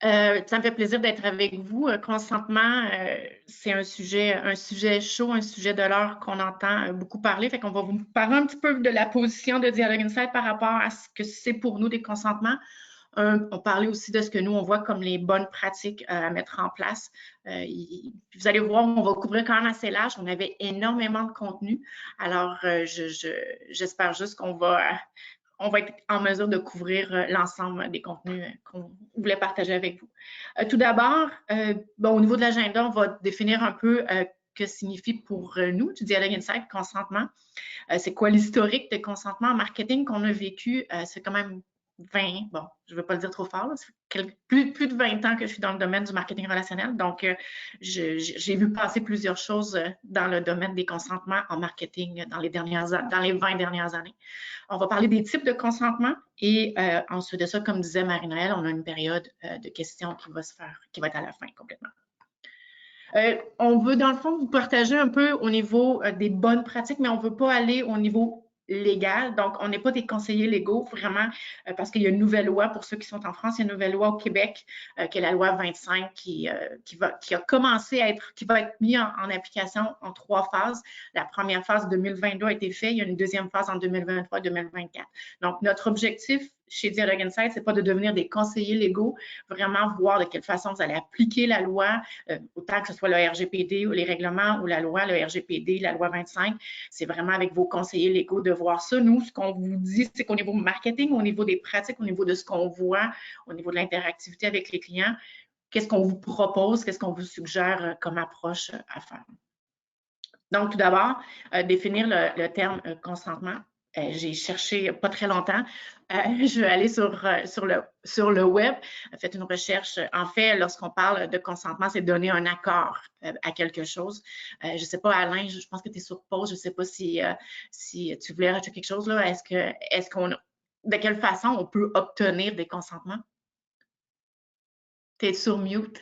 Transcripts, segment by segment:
Ça me fait plaisir d'être avec vous. Consentement, c'est un sujet chaud, un sujet de l'heure qu'on entend beaucoup parler. Fait qu'on va vous parler un petit peu de la position de Dialogue Insight par rapport à ce que c'est pour nous des consentements. On parlait aussi de ce que nous, on voit comme les bonnes pratiques à mettre en place. Vous allez voir, on va couvrir quand même assez large. On avait énormément de contenu. Alors, j'espère juste qu'on va être en mesure de couvrir l'ensemble des contenus qu'on voulait partager avec vous. Tout d'abord, au niveau de l'agenda, on va définir un peu que signifie pour nous du Dialogue Insight consentement. C'est quoi l'historique de consentement en marketing qu'on a vécu? C'est quand même 20, bon, je ne veux pas le dire trop fort, plus de 20 ans que je suis dans le domaine du marketing relationnel. Donc, j'ai vu passer plusieurs choses dans le domaine des consentements en marketing dans les 20 dernières années. On va parler des types de consentement et ensuite de ça, comme disait Marie-Noël, on a une période de questions qui va être à la fin complètement. On veut, dans le fond, vous partager un peu au niveau des bonnes pratiques, mais on ne veut pas aller au niveau légal. Donc, on n'est pas des conseillers légaux, vraiment, parce qu'il y a une nouvelle loi, pour ceux qui sont en France, il y a une nouvelle loi au Québec, qui est la loi 25, qui a commencé à être, qui va être mise en application en 3 phases. La première phase 2022 a été faite, il y a une deuxième phase en 2023 et 2024. Donc, notre objectif chez Dialogue Insight, c'est pas de devenir des conseillers légaux, vraiment voir de quelle façon vous allez appliquer la loi, autant que ce soit le RGPD ou les règlements ou la loi, le RGPD, la loi 25, c'est vraiment avec vos conseillers légaux de voir ça. Nous, ce qu'on vous dit, c'est qu'au niveau marketing, au niveau des pratiques, au niveau de ce qu'on voit, au niveau de l'interactivité avec les clients, qu'est-ce qu'on vous propose, qu'est-ce qu'on vous suggère comme approche à faire. Donc, tout d'abord, définir le terme consentement. J'ai cherché pas très longtemps. Je vais aller sur le web. Faites une recherche. En fait, lorsqu'on parle de consentement, c'est donner un accord à quelque chose. Je ne sais pas, Alain, je pense que tu es sur pause. Je ne sais pas si tu voulais rajouter quelque chose là. De quelle façon on peut obtenir des consentements? Tu es sur mute.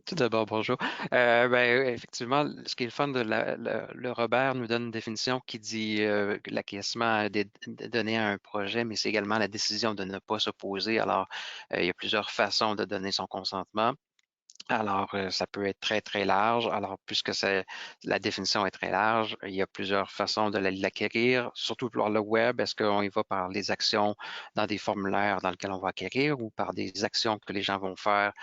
Tout d'abord, bonjour. Effectivement, ce qui est le fun de le Robert nous donne une définition qui dit l'acquiescement des données à un projet, mais c'est également la décision de ne pas s'opposer. Alors, il y a plusieurs façons de donner son consentement. Alors, ça peut être très, très large. Alors, puisque la définition est très large, il y a plusieurs façons de l'acquérir, surtout par le web. Est-ce qu'on y va par les actions dans des formulaires dans lesquels on va acquérir ou par des actions que les gens vont faire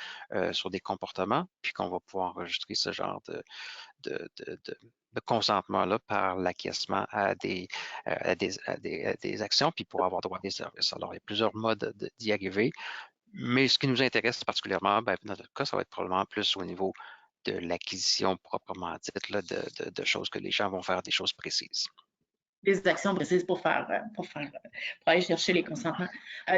sur des comportements, puis qu'on va pouvoir enregistrer ce genre de consentement-là par l'acquiescement à des actions, puis pour avoir droit à des services. Alors, il y a plusieurs modes d'y arriver. Mais ce qui nous intéresse particulièrement, dans notre cas, ça va être probablement plus au niveau de l'acquisition proprement dite, là, de choses que les gens vont faire, des choses précises. Des actions précises pour aller chercher les consentements.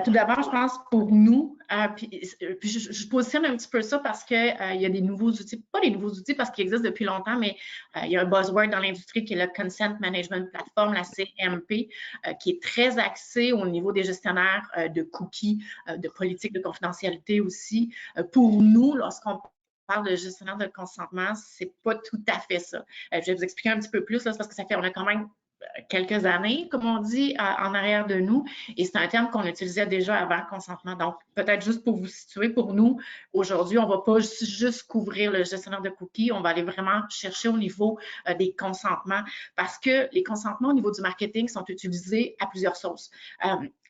Tout d'abord, je pense pour nous, puis je positionne un petit peu ça parce qu'il y a des nouveaux outils, pas des nouveaux outils parce qu'ils existent depuis longtemps, mais il y a un buzzword dans l'industrie qui est le Consent Management Platform, la CMP, qui est très axé au niveau des gestionnaires de cookies, de politique de confidentialité aussi. Pour nous, lorsqu'on parle de gestionnaire de consentement, c'est pas tout à fait ça. Je vais vous expliquer un petit peu plus, là, parce que on a quand même quelques années, comme on dit, en arrière de nous. Et c'est un terme qu'on utilisait déjà avant le consentement. Donc, peut-être juste pour vous situer, pour nous, aujourd'hui, on ne va pas juste couvrir le gestionnaire de cookies, on va aller vraiment chercher au niveau des consentements parce que les consentements au niveau du marketing sont utilisés à plusieurs sources.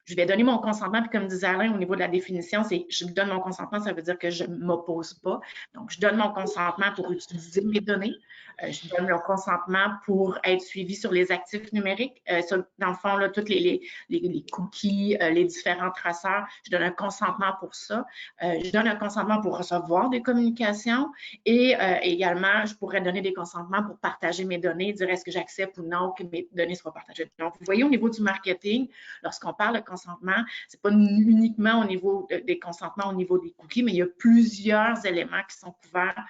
Je vais donner mon consentement, puis comme disait Alain, au niveau de la définition, c'est je donne mon consentement, ça veut dire que je ne m'oppose pas. Donc, je donne mon consentement pour utiliser mes données. Je donne mon consentement pour être suivi sur les actifs numériques. Dans le fond, là, tous les cookies, les différents traceurs, je donne un consentement pour ça. Je donne un consentement pour recevoir des communications et également, je pourrais donner des consentements pour partager mes données, dire est-ce que j'accepte ou non que mes données soient partagées. Donc, vous voyez, au niveau du marketing, lorsqu'on parle de consentement, c'est pas uniquement au niveau des consentements au niveau des cookies, mais il y a plusieurs éléments qui sont couverts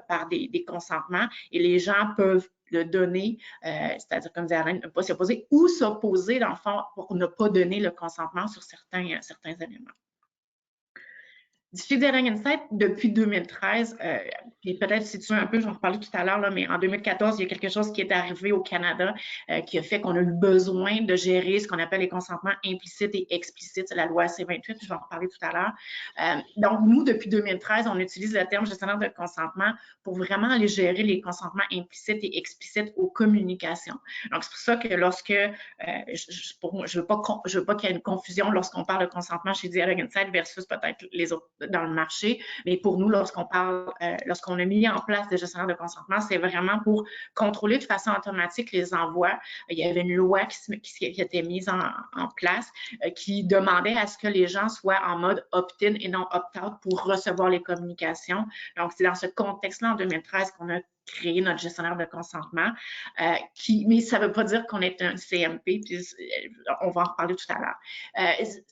par des consentements et les gens peuvent le donner, c'est-à-dire, comme disait Alain, ne pas s'opposer ou s'opposer, dans le fond, pour ne pas donner le consentement sur certains éléments. Chez Daring Insight, depuis 2013, puis peut-être si tu veux un peu, j'en reparlais tout à l'heure, mais en 2014, il y a quelque chose qui est arrivé au Canada qui a fait qu'on a eu besoin de gérer ce qu'on appelle les consentements implicites et explicites. C'est la loi C-28, je vais en reparler tout à l'heure. Donc, nous, depuis 2013, on utilise le terme gestionnaire de consentement pour vraiment aller gérer les consentements implicites et explicites aux communications. Donc, c'est pour ça que lorsque, je veux pas qu'il y ait une confusion lorsqu'on parle de consentement chez Dialogue Insight versus peut-être les autres dans le marché. Mais pour nous, lorsqu'on a mis en place des gestionnaires de consentement, c'est vraiment pour contrôler de façon automatique les envois. Il y avait une loi qui était mise en place qui demandait à ce que les gens soient en mode opt-in et non opt-out pour recevoir les communications. Donc, c'est dans ce contexte-là, en 2013, qu'on a créé notre gestionnaire de consentement, mais ça ne veut pas dire qu'on est un CMP, puis on va en reparler tout à l'heure.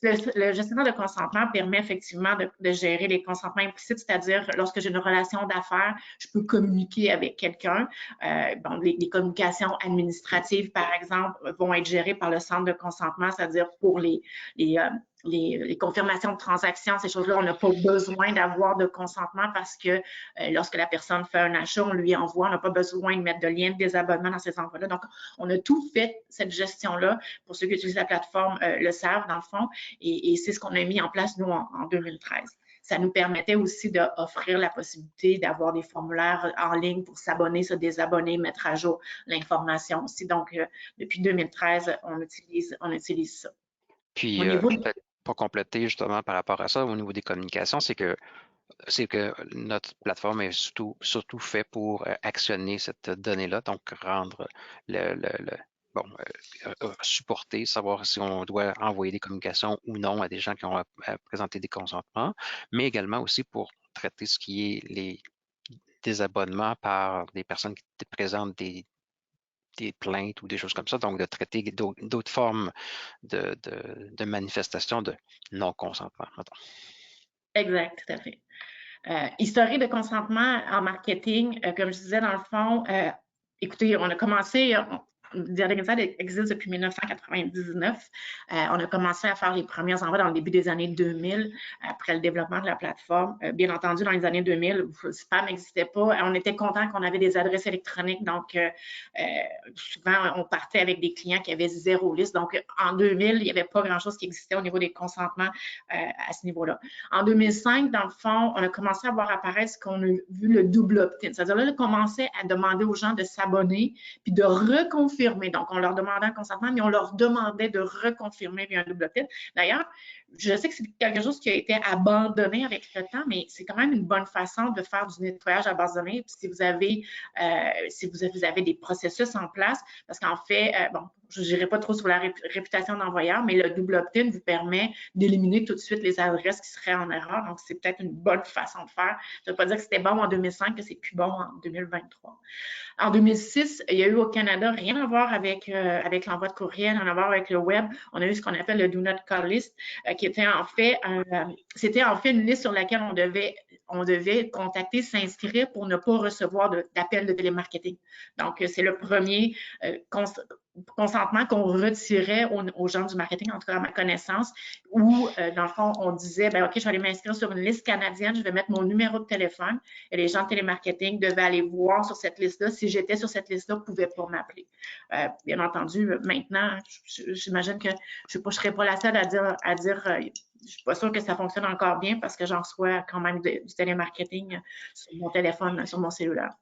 Le gestionnaire de consentement permet effectivement de gérer les consentements implicites, c'est-à-dire lorsque j'ai une relation d'affaires, je peux communiquer avec quelqu'un. Les communications administratives, par exemple, vont être gérées par le centre de consentement, c'est-à-dire pour les confirmations de transactions, ces choses-là, on n'a pas besoin d'avoir de consentement parce que lorsque la personne fait un achat, on lui envoie, on n'a pas besoin de mettre de lien de désabonnement dans ces envois-là. Donc, on a tout fait, cette gestion-là, pour ceux qui utilisent la plateforme le savent, dans le fond, et c'est ce qu'on a mis en place, nous, en 2013. Ça nous permettait aussi d'offrir la possibilité d'avoir des formulaires en ligne pour s'abonner, se désabonner, mettre à jour l'information aussi. Donc, depuis 2013, on utilise ça. Puis, Au niveau peut-être pour compléter justement par rapport à ça, au niveau des communications, c'est que notre plateforme est surtout fait pour actionner cette donnée-là, donc rendre supporter, savoir si on doit envoyer des communications ou non à des gens qui ont présenté des consentements, mais également aussi pour traiter ce qui est les désabonnements par des personnes qui présentent des plaintes ou des choses comme ça, donc de traiter d'autres formes de manifestations de non-consentement. Exact, tout à fait. Historique de consentement en marketing, comme je disais, dans le fond, écoutez, on a commencé, Dialogue Insight existe depuis 1999. On a commencé à faire les premiers envois dans le début des années 2000, après le développement de la plateforme. Bien entendu, dans les années 2000, le spam n'existait pas. On était content qu'on avait des adresses électroniques. Donc, souvent, on partait avec des clients qui avaient 0 liste. Donc, en 2000, il n'y avait pas grand-chose qui existait au niveau des consentements à ce niveau-là. En 2005, dans le fond, on a commencé à voir apparaître ce qu'on a vu le double opt-in. C'est-à-dire là, on commençait à demander aux gens de s'abonner puis de reconfirmer. Donc, on leur demandait un consentement, mais on leur demandait de reconfirmer via un double opt-in. D'ailleurs, je sais que c'est quelque chose qui a été abandonné avec le temps, mais c'est quand même une bonne façon de faire du nettoyage à base de données. Puis si vous avez des processus en place, parce qu'en fait, je n'irai pas trop sur la réputation d'envoyeur, mais le double opt-in vous permet d'éliminer tout de suite les adresses qui seraient en erreur. Donc, c'est peut-être une bonne façon de faire. Je ne veux pas dire que c'était bon en 2005, que c'est plus bon en 2023. En 2006, il y a eu au Canada, rien à voir avec l'envoi de courriel, rien à voir avec le web. On a eu ce qu'on appelle le Do Not Call List, qui était c'était en fait une liste sur laquelle on devait contacter, s'inscrire pour ne pas recevoir d'appels de télémarketing. Donc, c'est le premier consentement qu'on retirait aux gens du marketing, en tout cas à ma connaissance, où, dans le fond, on disait, OK, je vais aller m'inscrire sur une liste canadienne, je vais mettre mon numéro de téléphone et les gens de télémarketing devaient aller voir sur cette liste-là. Si j'étais sur cette liste-là, ils ne pouvaient pas m'appeler. Bien entendu, maintenant, j'imagine que je ne serais pas la seule à dire je ne suis pas sûre que ça fonctionne encore bien parce que j'en reçois quand même du télémarketing sur mon téléphone, sur mon cellulaire.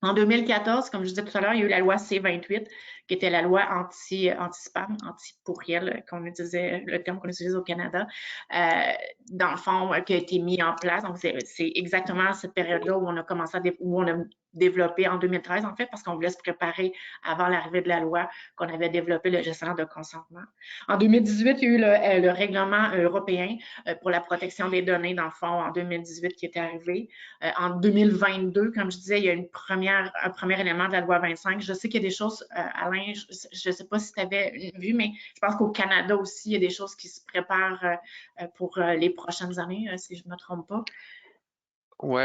En 2014, comme je disais tout à l'heure, il y a eu la loi C-28, qui était la loi anti-spam, anti-pourriel, le terme qu'on utilise au Canada, dans le fond, qui a été mis en place. Donc, c'est exactement cette période-là où on a commencé où on a développé en 2013, en fait, parce qu'on voulait se préparer avant l'arrivée de la loi, qu'on avait développé le gestionnaire de consentement. En 2018, il y a eu le règlement européen pour la protection des données, dans le fond, en 2018, qui est arrivé. En 2022, comme je disais, il y a un premier élément de la loi 25. Je sais qu'il y a des choses, Alain, je ne sais pas si tu avais vu, mais je pense qu'au Canada aussi, il y a des choses qui se préparent pour les prochaines années, si je ne me trompe pas. Oui,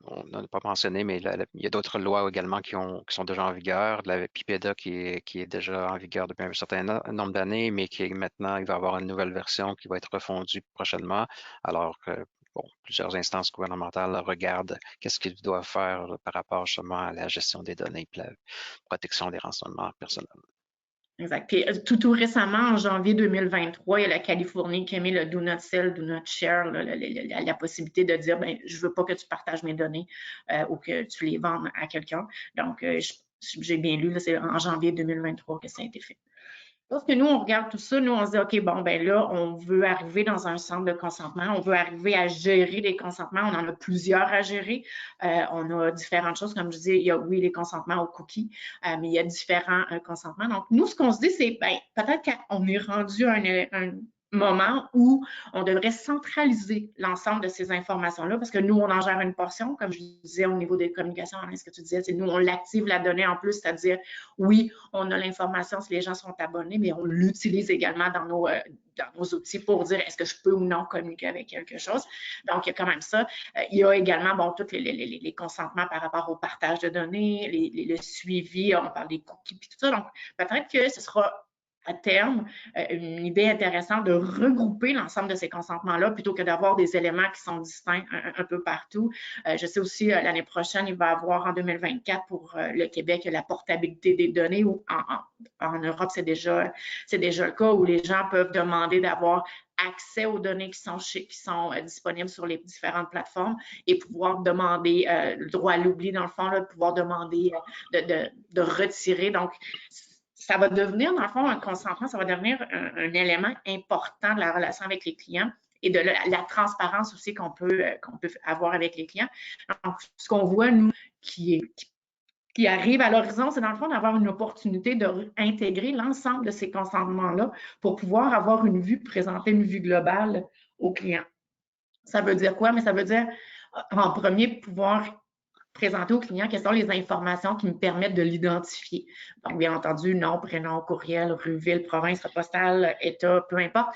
on n'en a pas mentionné, mais il y a d'autres lois également qui sont déjà en vigueur. La PIPEDA qui est déjà en vigueur depuis un certain nombre d'années, mais qui est maintenant, il va y avoir une nouvelle version qui va être refondue prochainement. Alors, plusieurs instances gouvernementales regardent qu'est-ce qu'ils doivent faire par rapport justement à la gestion des données et la protection des renseignements personnels. Exact. Puis, tout récemment, en janvier 2023, il y a la Californie qui a mis le Do Not Sell, Do Not Share, la possibilité de dire, ben, je veux pas que tu partages mes données ou que tu les vendes à quelqu'un. Donc, j'ai bien lu, c'est en janvier 2023 que ça a été fait. Lorsque nous, on regarde tout ça, nous, on se dit, OK, bon, ben là, on veut arriver dans un centre de consentement, on veut arriver à gérer les consentements, on en a plusieurs à gérer. On a différentes choses, comme je dis, il y a, oui, les consentements aux cookies, mais il y a différents consentements. Donc, nous, ce qu'on se dit, c'est, ben, peut-être qu'on est rendu à un moment où on devrait centraliser l'ensemble de ces informations-là, parce que nous, on en gère une portion, comme je disais au niveau des communications, ce que tu disais, c'est nous, on l'active la donnée en plus, c'est-à-dire, oui, on a l'information si les gens sont abonnés, mais on l'utilise également dans nos outils pour dire est-ce que je peux ou non communiquer avec quelque chose. Donc, il y a quand même ça. Il y a également, bon, tous les consentements par rapport au partage de données, le suivi, on parle des cookies et tout ça. Donc, peut-être que ce sera à terme, une idée intéressante de regrouper l'ensemble de ces consentements-là plutôt que d'avoir des éléments qui sont distincts un peu partout. Je sais aussi, l'année prochaine, il va y avoir en 2024 pour le Québec la portabilité des données où en Europe, c'est déjà le cas où les gens peuvent demander d'avoir accès aux données qui sont disponibles sur les différentes plateformes et pouvoir demander le droit à l'oubli, dans le fond, là, de pouvoir demander de retirer. Donc, ça va devenir, dans le fond, un consentement, ça va devenir un élément important de la relation avec les clients et de la transparence aussi qu'on peut avoir avec les clients. Donc, ce qu'on voit, nous, qui arrive à l'horizon, c'est dans le fond d'avoir une opportunité d'intégrer l'ensemble de ces consentements-là pour pouvoir avoir une vue, présenter une vue globale aux clients. Ça veut dire quoi? Mais ça veut dire, en premier, pouvoir présenter aux clients quelles sont les informations qui me permettent de l'identifier. Donc, bien entendu, nom, prénom, courriel, rue, ville, province, postale, État, peu importe.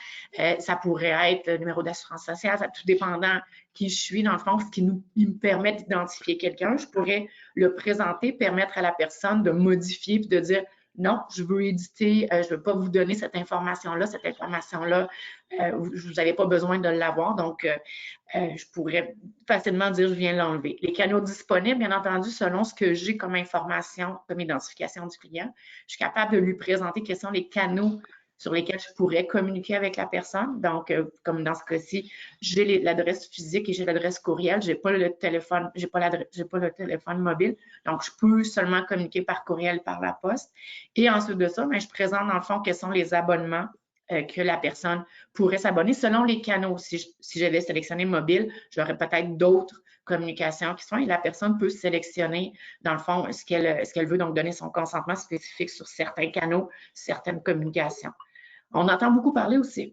Ça pourrait être numéro d'assurance sociale, ça tout dépendant qui je suis, dans le fond, ce qui me permet d'identifier quelqu'un. Je pourrais le présenter, permettre à la personne de modifier puis de dire non, je veux éditer, je ne veux pas vous donner cette information-là, vous n'avez pas besoin de l'avoir. Donc, je pourrais facilement dire je viens l'enlever. Les canaux disponibles, bien entendu, selon ce que j'ai comme information, comme identification du client, je suis capable de lui présenter quels sont les canaux sur lesquels je pourrais communiquer avec la personne. Donc, comme dans ce cas-ci, j'ai l'adresse physique et j'ai l'adresse courriel. J'ai pas le téléphone, j'ai pas le téléphone mobile. Donc, je peux seulement communiquer par courriel, par la poste. Et ensuite de ça, bien, je présente dans le fond quels sont les abonnements que la personne pourrait s'abonner selon les canaux. Si j'avais sélectionné mobile, j'aurais peut-être d'autres communications qui sont et la personne peut sélectionner, dans le fond, ce qu'elle veut, donc donner son consentement spécifique sur certains canaux, certaines communications. On entend beaucoup parler aussi,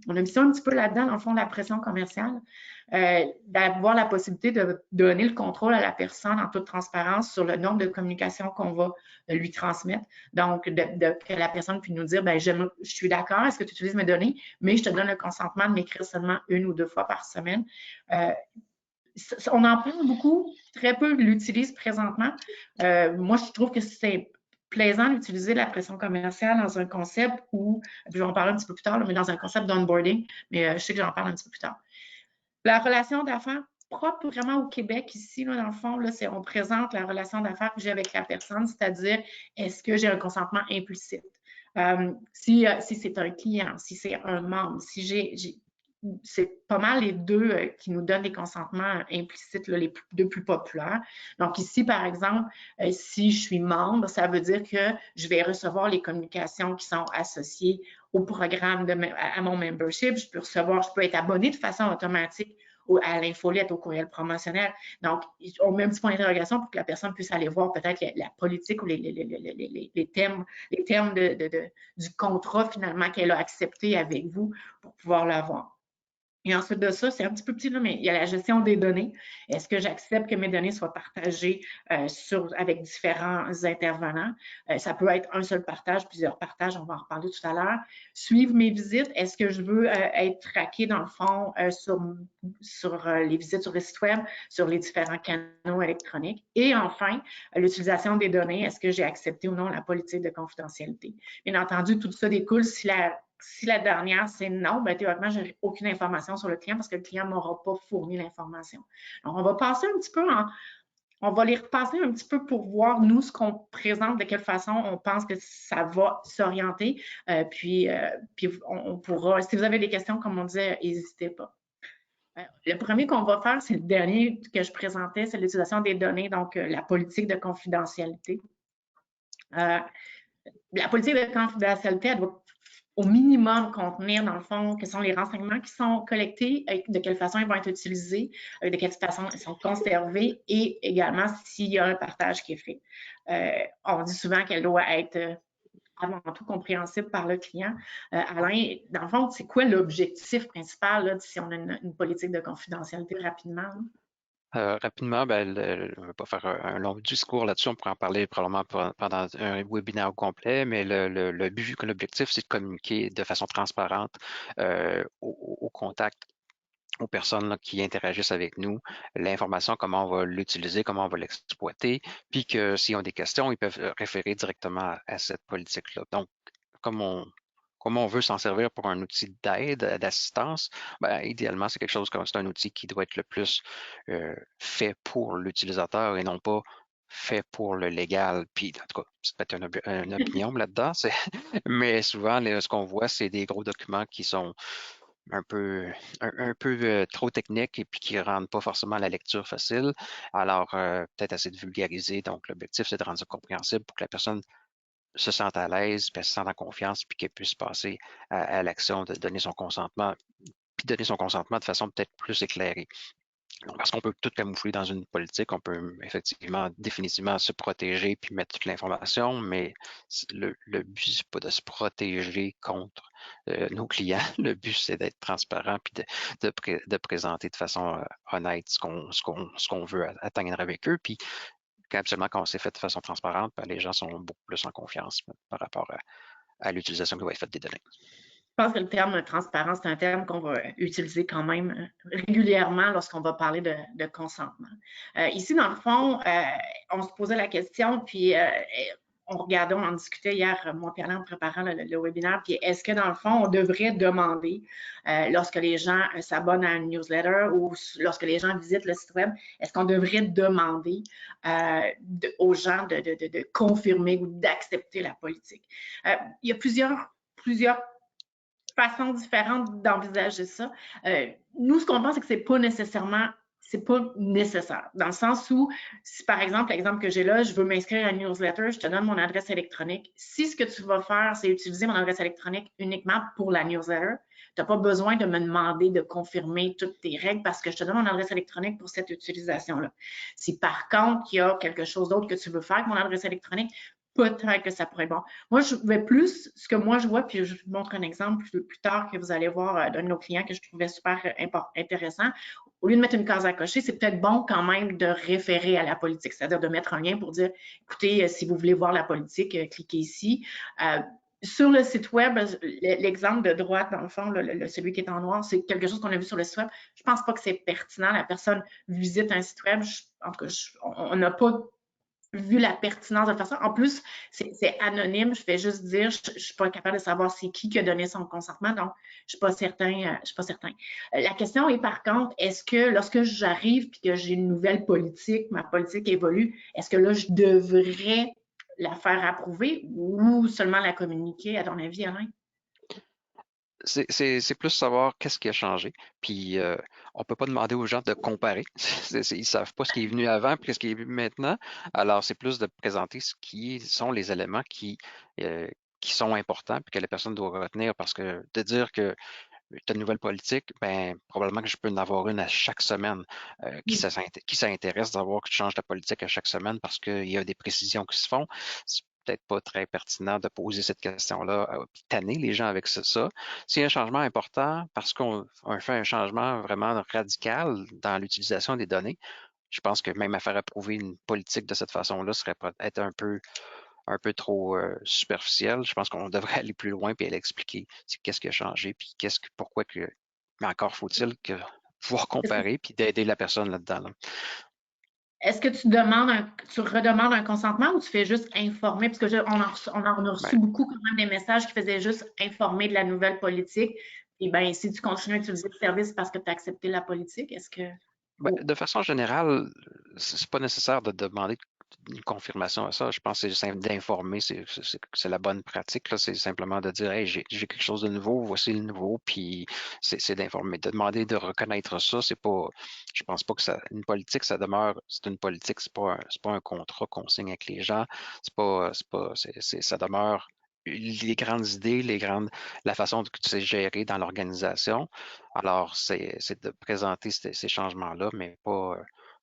on a mis ça un petit peu là-dedans, dans le fond, la pression commerciale, d'avoir la possibilité de donner le contrôle à la personne en toute transparence sur le nombre de communications qu'on va lui transmettre. Donc, que la personne puisse nous dire, ben, je suis d'accord, est-ce que tu utilises mes données, mais je te donne le consentement de m'écrire seulement 1 ou 2 fois par semaine. On en parle beaucoup, très peu l'utilisent présentement. Moi, je trouve que c'est plaisant d'utiliser la pression commerciale dans un concept où, je vais en parler un petit peu plus tard, mais dans un concept d'onboarding, mais je sais que j'en parle un petit peu plus tard. La relation d'affaires propre vraiment au Québec ici, là, dans le fond, là, on présente la relation d'affaires que j'ai avec la personne, c'est-à-dire est-ce que j'ai un consentement implicite? Si c'est un client, si c'est un membre, si c'est pas mal les deux qui nous donnent des consentements implicites, là, les deux plus populaires. Donc ici, par exemple, si je suis membre, ça veut dire que je vais recevoir les communications qui sont associées au programme, à mon membership. Je peux être abonné de façon automatique à l'infolette, au courriel promotionnel. Donc, on met un petit point d'interrogation pour que la personne puisse aller voir peut-être la politique ou les termes du contrat finalement qu'elle a accepté avec vous pour pouvoir l'avoir. Et ensuite de ça, c'est un petit peu petit, là, mais il y a la gestion des données. Est-ce que j'accepte que mes données soient partagées avec différents intervenants? Ça peut être un seul partage, plusieurs partages, on va en reparler tout à l'heure. Suivre mes visites, est-ce que je veux être traqué dans le fond sur les visites sur le site web, sur les différents canaux électroniques? Et enfin, l'utilisation des données, est-ce que j'ai accepté ou non la politique de confidentialité? Bien entendu, tout ça découle si Si la dernière, c'est non, ben, théoriquement, je n'ai aucune information sur le client parce que le client ne m'aura pas fourni l'information. Donc, on va passer un petit peu on va les repasser un petit peu pour voir, nous, ce qu'on présente, de quelle façon on pense que ça va s'orienter. Puis on pourra, si vous avez des questions, comme on disait, n'hésitez pas. Le premier qu'on va faire, c'est le dernier que je présentais, c'est l'utilisation des données, donc la politique de confidentialité. La politique de confidentialité, elle doit au minimum contenir, dans le fond, quels sont les renseignements qui sont collectés, de quelle façon ils vont être utilisés, de quelle façon ils sont conservés et également s'il y a un partage qui est fait. On dit souvent qu'elle doit être avant tout compréhensible par le client. Alain, dans le fond, c'est quoi l'objectif principal là, si on a une politique de confidentialité rapidement? Là? Rapidement, ben, je ne vais pas faire un long discours là-dessus, on pourrait en parler probablement pendant un webinaire au complet, mais le but, l'objectif, c'est de communiquer de façon transparente au contact, aux personnes là, qui interagissent avec nous, l'information, comment on va l'utiliser, comment on va l'exploiter, puis que s'ils ont des questions, ils peuvent référer directement à cette politique-là. Donc, comme comment on veut s'en servir pour un outil d'aide, d'assistance, ben, idéalement, c'est quelque chose comme c'est un outil qui doit être le plus fait pour l'utilisateur et non pas fait pour le légal. Puis, en tout cas, c'est peut-être une opinion là-dedans, mais souvent, ce qu'on voit, c'est des gros documents qui sont un peu trop techniques et puis qui ne rendent pas forcément la lecture facile. Alors, peut-être assez de vulgariser. Donc, l'objectif, c'est de rendre ça compréhensible pour que la personne se sente à l'aise, puis elle se sente en confiance, puis qu'elle puisse passer à l'action de donner son consentement, puis donner son consentement de façon peut-être plus éclairée. Donc, parce qu'on peut tout camoufler dans une politique, on peut effectivement définitivement se protéger puis mettre toute l'information, mais le but, c'est pas de se protéger contre nos clients. Le but, c'est d'être transparent puis de présenter de façon honnête ce qu'on veut atteindre avec eux. Puis absolument, quand c'est fait de façon transparente, ben, les gens sont beaucoup plus en confiance par rapport à l'utilisation qui va être faite des données. Je pense que le terme transparent, c'est un terme qu'on va utiliser quand même régulièrement lorsqu'on va parler de consentement. Ici, dans le fond, on se posait la question, puis on regardait, on en discutait hier, moi et Alain, en préparant le webinaire, puis est-ce que dans le fond, on devrait demander, lorsque les gens s'abonnent à une newsletter ou lorsque les gens visitent le site web, est-ce qu'on devrait demander aux gens de confirmer ou d'accepter la politique? Il y a plusieurs façon différente d'envisager ça. Nous, ce qu'on pense, c'est que c'est pas nécessaire. Dans le sens où, si par exemple, l'exemple que j'ai là, je veux m'inscrire à une newsletter, je te donne mon adresse électronique. Si ce que tu vas faire, c'est utiliser mon adresse électronique uniquement pour la newsletter, tu n'as pas besoin de me demander de confirmer toutes tes règles parce que je te donne mon adresse électronique pour cette utilisation-là. Si par contre, il y a quelque chose d'autre que tu veux faire avec mon adresse électronique, peut-être que ça pourrait être bon. Moi, je vais plus, ce que moi je vois, puis je vous montre un exemple plus tard que vous allez voir d'un de nos clients que je trouvais super intéressant. Au lieu de mettre une case à cocher, c'est peut-être bon quand même de référer à la politique, c'est-à-dire de mettre un lien pour dire, écoutez, si vous voulez voir la politique, cliquez ici. Sur le site web, l'exemple de droite, dans le fond, celui qui est en noir, c'est quelque chose qu'on a vu sur le site web. Je ne pense pas que c'est pertinent. La personne visite un site web. En tout cas, on n'a pas vu la pertinence de faire ça. En plus, c'est anonyme. Je fais juste dire, je ne suis pas capable de savoir c'est qui a donné son consentement, donc je ne suis pas certain. La question est par contre, est-ce que lorsque j'arrive et que j'ai une nouvelle politique, ma politique évolue, est-ce que là, je devrais la faire approuver ou seulement la communiquer, à ton avis, Alain? C'est plus savoir qu'est-ce qui a changé. Puis, on ne peut pas demander aux gens de comparer. Ils ne savent pas ce qui est venu avant et ce qui est venu maintenant. Alors, c'est plus de présenter ce qui sont les éléments qui sont importants et que la personne doit retenir parce que de dire que tu as une nouvelle politique, ben, probablement que je peux en avoir une à chaque semaine. Qui s'intéresse d'avoir que tu changes ta politique à chaque semaine parce qu'il y a des précisions qui se font? C'est peut-être pas très pertinent de poser cette question-là, puis tanner les gens avec ça. S'il y a un changement important, parce qu'on fait un changement vraiment radical dans l'utilisation des données, je pense que même à faire approuver une politique de cette façon-là serait peut-être un peu trop superficiel. Je pense qu'on devrait aller plus loin et aller expliquer qu'est-ce qui a changé, puis pourquoi que. Mais encore faut-il que pouvoir comparer puis d'aider la personne là-dedans. Là. Est-ce que tu redemandes un consentement ou tu fais juste informer? Parce que on en a reçu Ben, beaucoup quand même des messages qui faisaient juste informer de la nouvelle politique. Et bien, si tu continues à utiliser le service parce que tu as accepté la politique, est-ce que... Oh, de façon générale, c'est pas nécessaire de demander une confirmation à ça. Je pense que c'est juste d'informer, c'est la bonne pratique, là. C'est simplement de dire, hey, j'ai quelque chose de nouveau, voici le nouveau, puis c'est d'informer. De demander de reconnaître ça, c'est pas, je pense pas que ça, une politique, ça demeure, c'est une politique, c'est pas un contrat qu'on signe avec les gens, ça demeure les grandes idées, la façon que c'est géré dans l'organisation. Alors, c'est de présenter ces changements-là, mais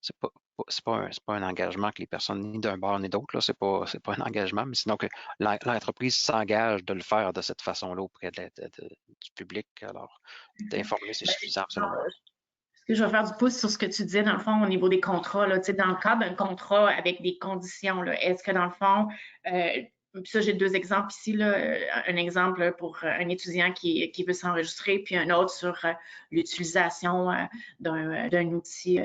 c'est pas, c'est pas un engagement que les personnes, ni d'un bord ni d'autre, là, c'est pas un engagement, mais sinon que l'entreprise s'engage de le faire de cette façon-là auprès du public. Alors, d'informer, c'est ben, suffisant, selon moi. est-ce que je vais faire du pouce sur ce que tu disais, dans le fond, au niveau des contrats, là, tu sais, dans le cadre d'un contrat avec des conditions, là, est-ce que dans le fond, puis ça, j'ai deux exemples ici, là, un exemple pour un étudiant qui veut s'enregistrer, puis un autre sur l'utilisation d'un outil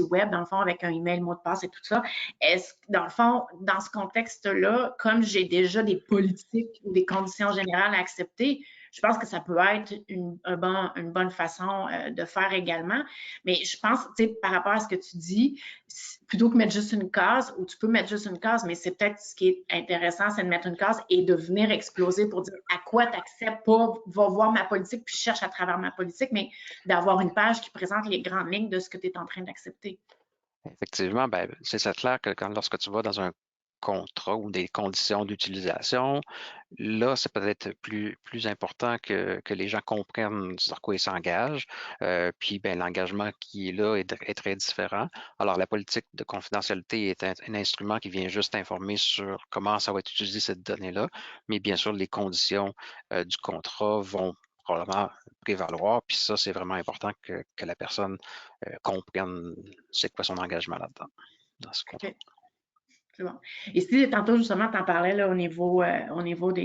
web, dans le fond, avec un email, mot de passe et tout ça. Est-ce que, dans le fond, dans ce contexte-là, comme j'ai déjà des politiques ou des conditions générales à accepter, je pense que ça peut être une bonne façon de faire également. Mais je pense, tu sais, par rapport à ce que tu dis, plutôt que mettre juste une case, ou tu peux mettre juste une case, mais c'est peut-être ce qui est intéressant, c'est de mettre une case et de venir exploser pour dire à quoi tu acceptes, pas va voir ma politique puis cherche à travers ma politique, mais d'avoir une page qui présente les grandes lignes de ce que tu es en train d'accepter. Effectivement, ben, c'est clair que lorsque tu vas dans un contrat ou des conditions d'utilisation, là, c'est peut-être plus important que les gens comprennent sur quoi ils s'engagent. Puis, ben, l'engagement qui est là est très différent. Alors, la politique de confidentialité est un instrument qui vient juste informer sur comment ça va être utilisé, cette donnée-là. Mais bien sûr, les conditions du contrat vont probablement prévaloir. Puis ça, c'est vraiment important que la personne comprenne c'est quoi son engagement là-dedans, dans ce contrat. OK. C'est bon. Et si tantôt, justement, tu en parlais là, au niveau des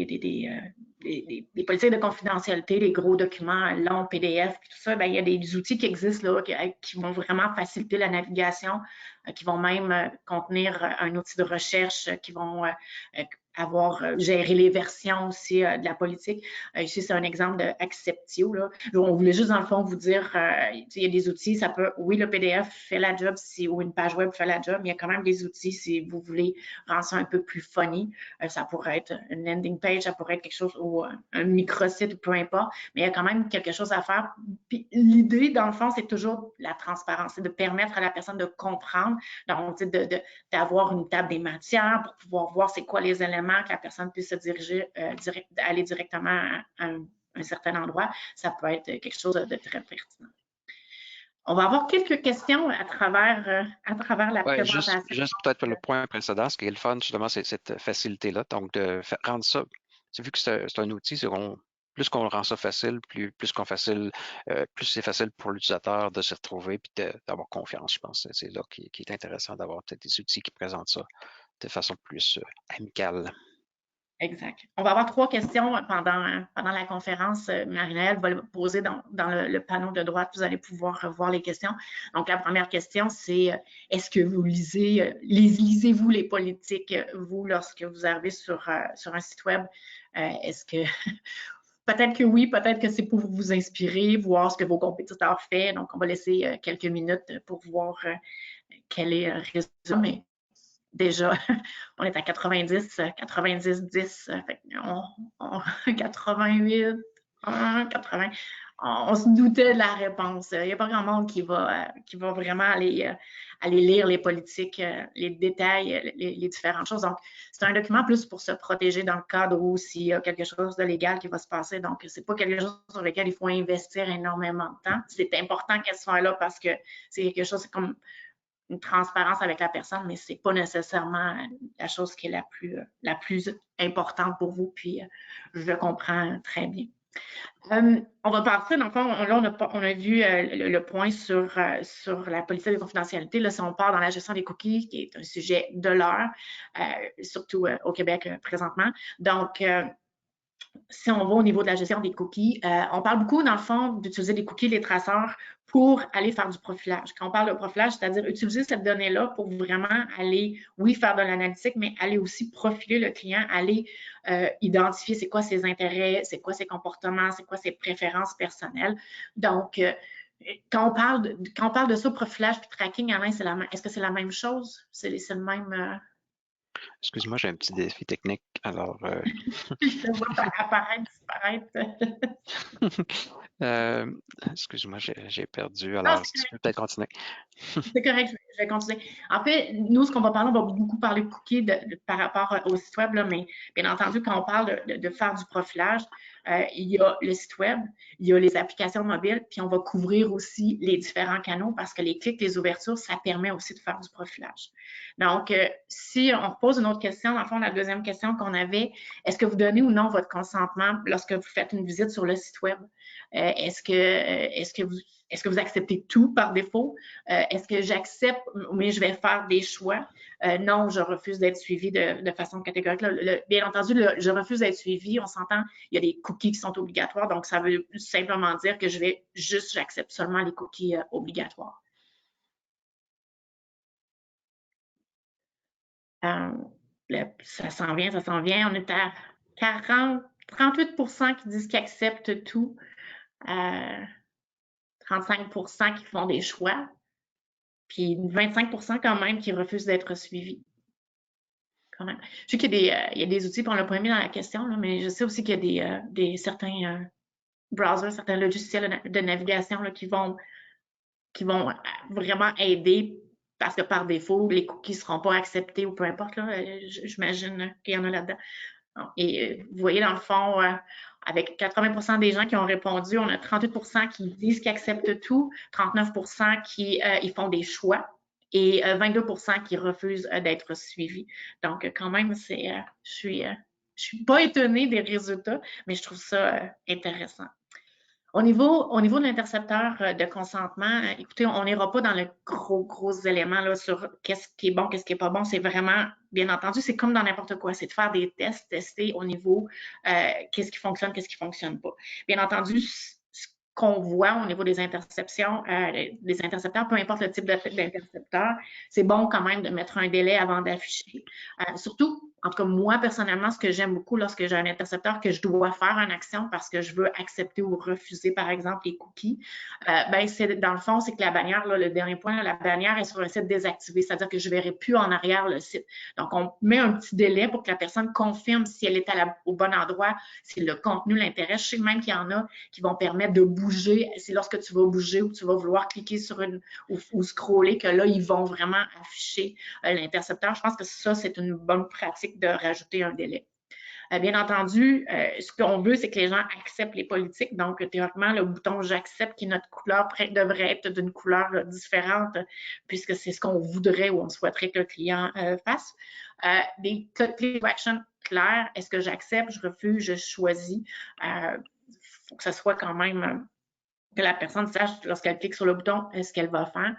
politiques de confidentialité, des gros documents longs, PDF, puis tout ça, ben, il y a des outils qui existent là, qui vont vraiment faciliter la navigation, qui vont même contenir un outil de recherche, qui vont avoir géré les versions aussi de la politique. Ici, c'est un exemple de Acceptio. Là. On voulait juste, dans le fond, vous dire, il y a des outils, ça peut, oui, le PDF fait la job ou une page web fait la job, mais il y a quand même des outils si vous voulez rendre ça un peu plus funny. Ça pourrait être une landing page, ça pourrait être quelque chose ou un microsite ou peu importe, mais il y a quand même quelque chose à faire. Puis l'idée, dans le fond, c'est toujours la transparence, c'est de permettre à la personne de comprendre, donc d'avoir une table des matières pour pouvoir voir c'est quoi les éléments, que la personne puisse se diriger, aller directement à un certain endroit. Ça peut être quelque chose de très pertinent. On va avoir quelques questions à travers la Ouais, présentation. juste peut-être pour le point précédent, ce qui est le fun, justement, c'est cette facilité-là. Donc, rendre ça, vu que c'est un outil, plus qu'on rend ça facile, plus c'est facile pour l'utilisateur de se retrouver et d'avoir confiance, je pense. C'est là qui est intéressant d'avoir peut-être des outils qui présentent ça de façon plus amicale. Exact. On va avoir trois questions pendant la conférence. Marie-Noël va le poser dans le panneau de droite. Vous allez pouvoir voir les questions. Donc, la première question, c'est est-ce que vous lisez-vous les politiques, vous, lorsque vous arrivez sur un site web? Est-ce que peut-être que oui, peut-être que c'est pour vous inspirer, voir ce que vos compétiteurs font. Donc, on va laisser quelques minutes pour voir quel est le résultat. Mais déjà, on est à 90, 90, 10, 88, 80. On se doutait de la réponse. Il n'y a pas grand monde qui va vraiment aller lire les politiques, les détails, les différentes choses. Donc, c'est un document plus pour se protéger dans le cadre où s'il y a quelque chose de légal qui va se passer. Donc, c'est pas quelque chose sur lequel il faut investir énormément de temps. C'est important qu'elle soit là parce que c'est quelque chose, c'est comme une transparence avec la personne, mais c'est pas nécessairement la chose qui est la plus importante pour vous, puis je le comprends très bien. On va passer, dans le fond, là, on a vu le point sur la politique de confidentialité. Là, si on part dans la gestion des cookies, qui est un sujet de l'heure, surtout au Québec présentement. Donc, si on va au niveau de la gestion des cookies, on parle beaucoup, dans le fond, d'utiliser les cookies, les traceurs, pour aller faire du profilage. Quand on parle de profilage, c'est-à-dire utiliser cette donnée-là pour vraiment aller, oui, faire de l'analytique, mais aller aussi profiler le client, aller identifier c'est quoi ses intérêts, c'est quoi ses comportements, c'est quoi ses préférences personnelles. Donc, quand on parle de ça, profilage puis tracking, Alain, est-ce que c'est la même chose? C'est le même... Excuse-moi, j'ai un petit défi technique. Alors, Je te vois apparaître, disparaître. euh, excuse-moi, j'ai perdu. Non, Alors, si tu peux peut-être continuer. c'est correct, je vais continuer. En fait, nous, ce qu'on va parler, on va beaucoup parler de cookies par rapport au site web, là, mais bien entendu, quand on parle de faire du profilage, il y a le site web, il y a les applications mobiles, puis on va couvrir aussi les différents canaux parce que les clics, les ouvertures, ça permet aussi de faire du profilage. Donc, si on pose une autre question, dans le fond, la deuxième question qu'on avait, est-ce que vous donnez ou non votre consentement lorsque vous faites une visite sur le site web? Est-ce que vous acceptez tout par défaut? Est-ce que j'accepte, mais je vais faire des choix? Non, je refuse d'être suivi de façon catégorique. Bien entendu, je refuse d'être suivi. On s'entend, il y a des cookies qui sont obligatoires, donc ça veut simplement dire que j'accepte seulement les cookies obligatoires. Ça s'en vient, ça s'en vient. On est à 38% qui disent qu'ils acceptent tout, 35% qui font des choix, puis 25% quand même qui refusent d'être suivis. Quand même. Je sais qu'il y a des outils, puis on l'a pas mis dans la question, là, mais je sais aussi qu'il y a certains browsers, certains logiciels de navigation là, qui vont vraiment aider parce que par défaut, les cookies ne seront pas acceptés ou peu importe. J'imagine qu'il y en a là-dedans. Et vous voyez, dans le fond, avec 80% des gens qui ont répondu, on a 38% qui disent qu'ils acceptent tout, 39% qui ils font des choix et 22% qui refusent d'être suivis. Donc, quand même, je suis pas étonnée des résultats, mais je trouve ça intéressant. Au niveau de l'intercepteur de consentement, écoutez, on n'ira pas dans le gros éléments là, sur qu'est-ce qui est bon, qu'est-ce qui n'est pas bon. C'est vraiment, bien entendu, c'est comme dans n'importe quoi. C'est de faire des tests, tester au niveau qu'est-ce qui fonctionne, qu'est-ce qui ne fonctionne pas. Bien entendu, ce qu'on voit au niveau des interceptions, des intercepteurs, peu importe le type d'intercepteur, c'est bon quand même de mettre un délai avant d'afficher. Surtout, en tout cas, moi, personnellement, ce que j'aime beaucoup lorsque j'ai un intercepteur que je dois faire une action parce que je veux accepter ou refuser, par exemple, les cookies, dans le fond, c'est que la bannière, là, le dernier point, la bannière est sur un site désactivé, c'est-à-dire que je ne verrai plus en arrière le site. Donc, on met un petit délai pour que la personne confirme si elle est au bon endroit, si le contenu l'intéresse. Je sais même qu'il y en a qui vont permettre de bouger. C'est lorsque tu vas bouger ou que tu vas vouloir cliquer sur ou scroller que là, ils vont vraiment afficher l'intercepteur. Je pense que ça, c'est une bonne pratique de rajouter un délai. Bien entendu, ce qu'on veut, c'est que les gens acceptent les politiques. Donc, théoriquement, le bouton « J'accepte » qui est notre couleur devrait être d'une couleur différente puisque c'est ce qu'on voudrait ou on souhaiterait que le client fasse. Des call to action clairs. Est-ce que j'accepte, je refuse, je choisis? Il faut que ce soit quand même que la personne sache lorsqu'elle clique sur le bouton ce qu'elle va faire.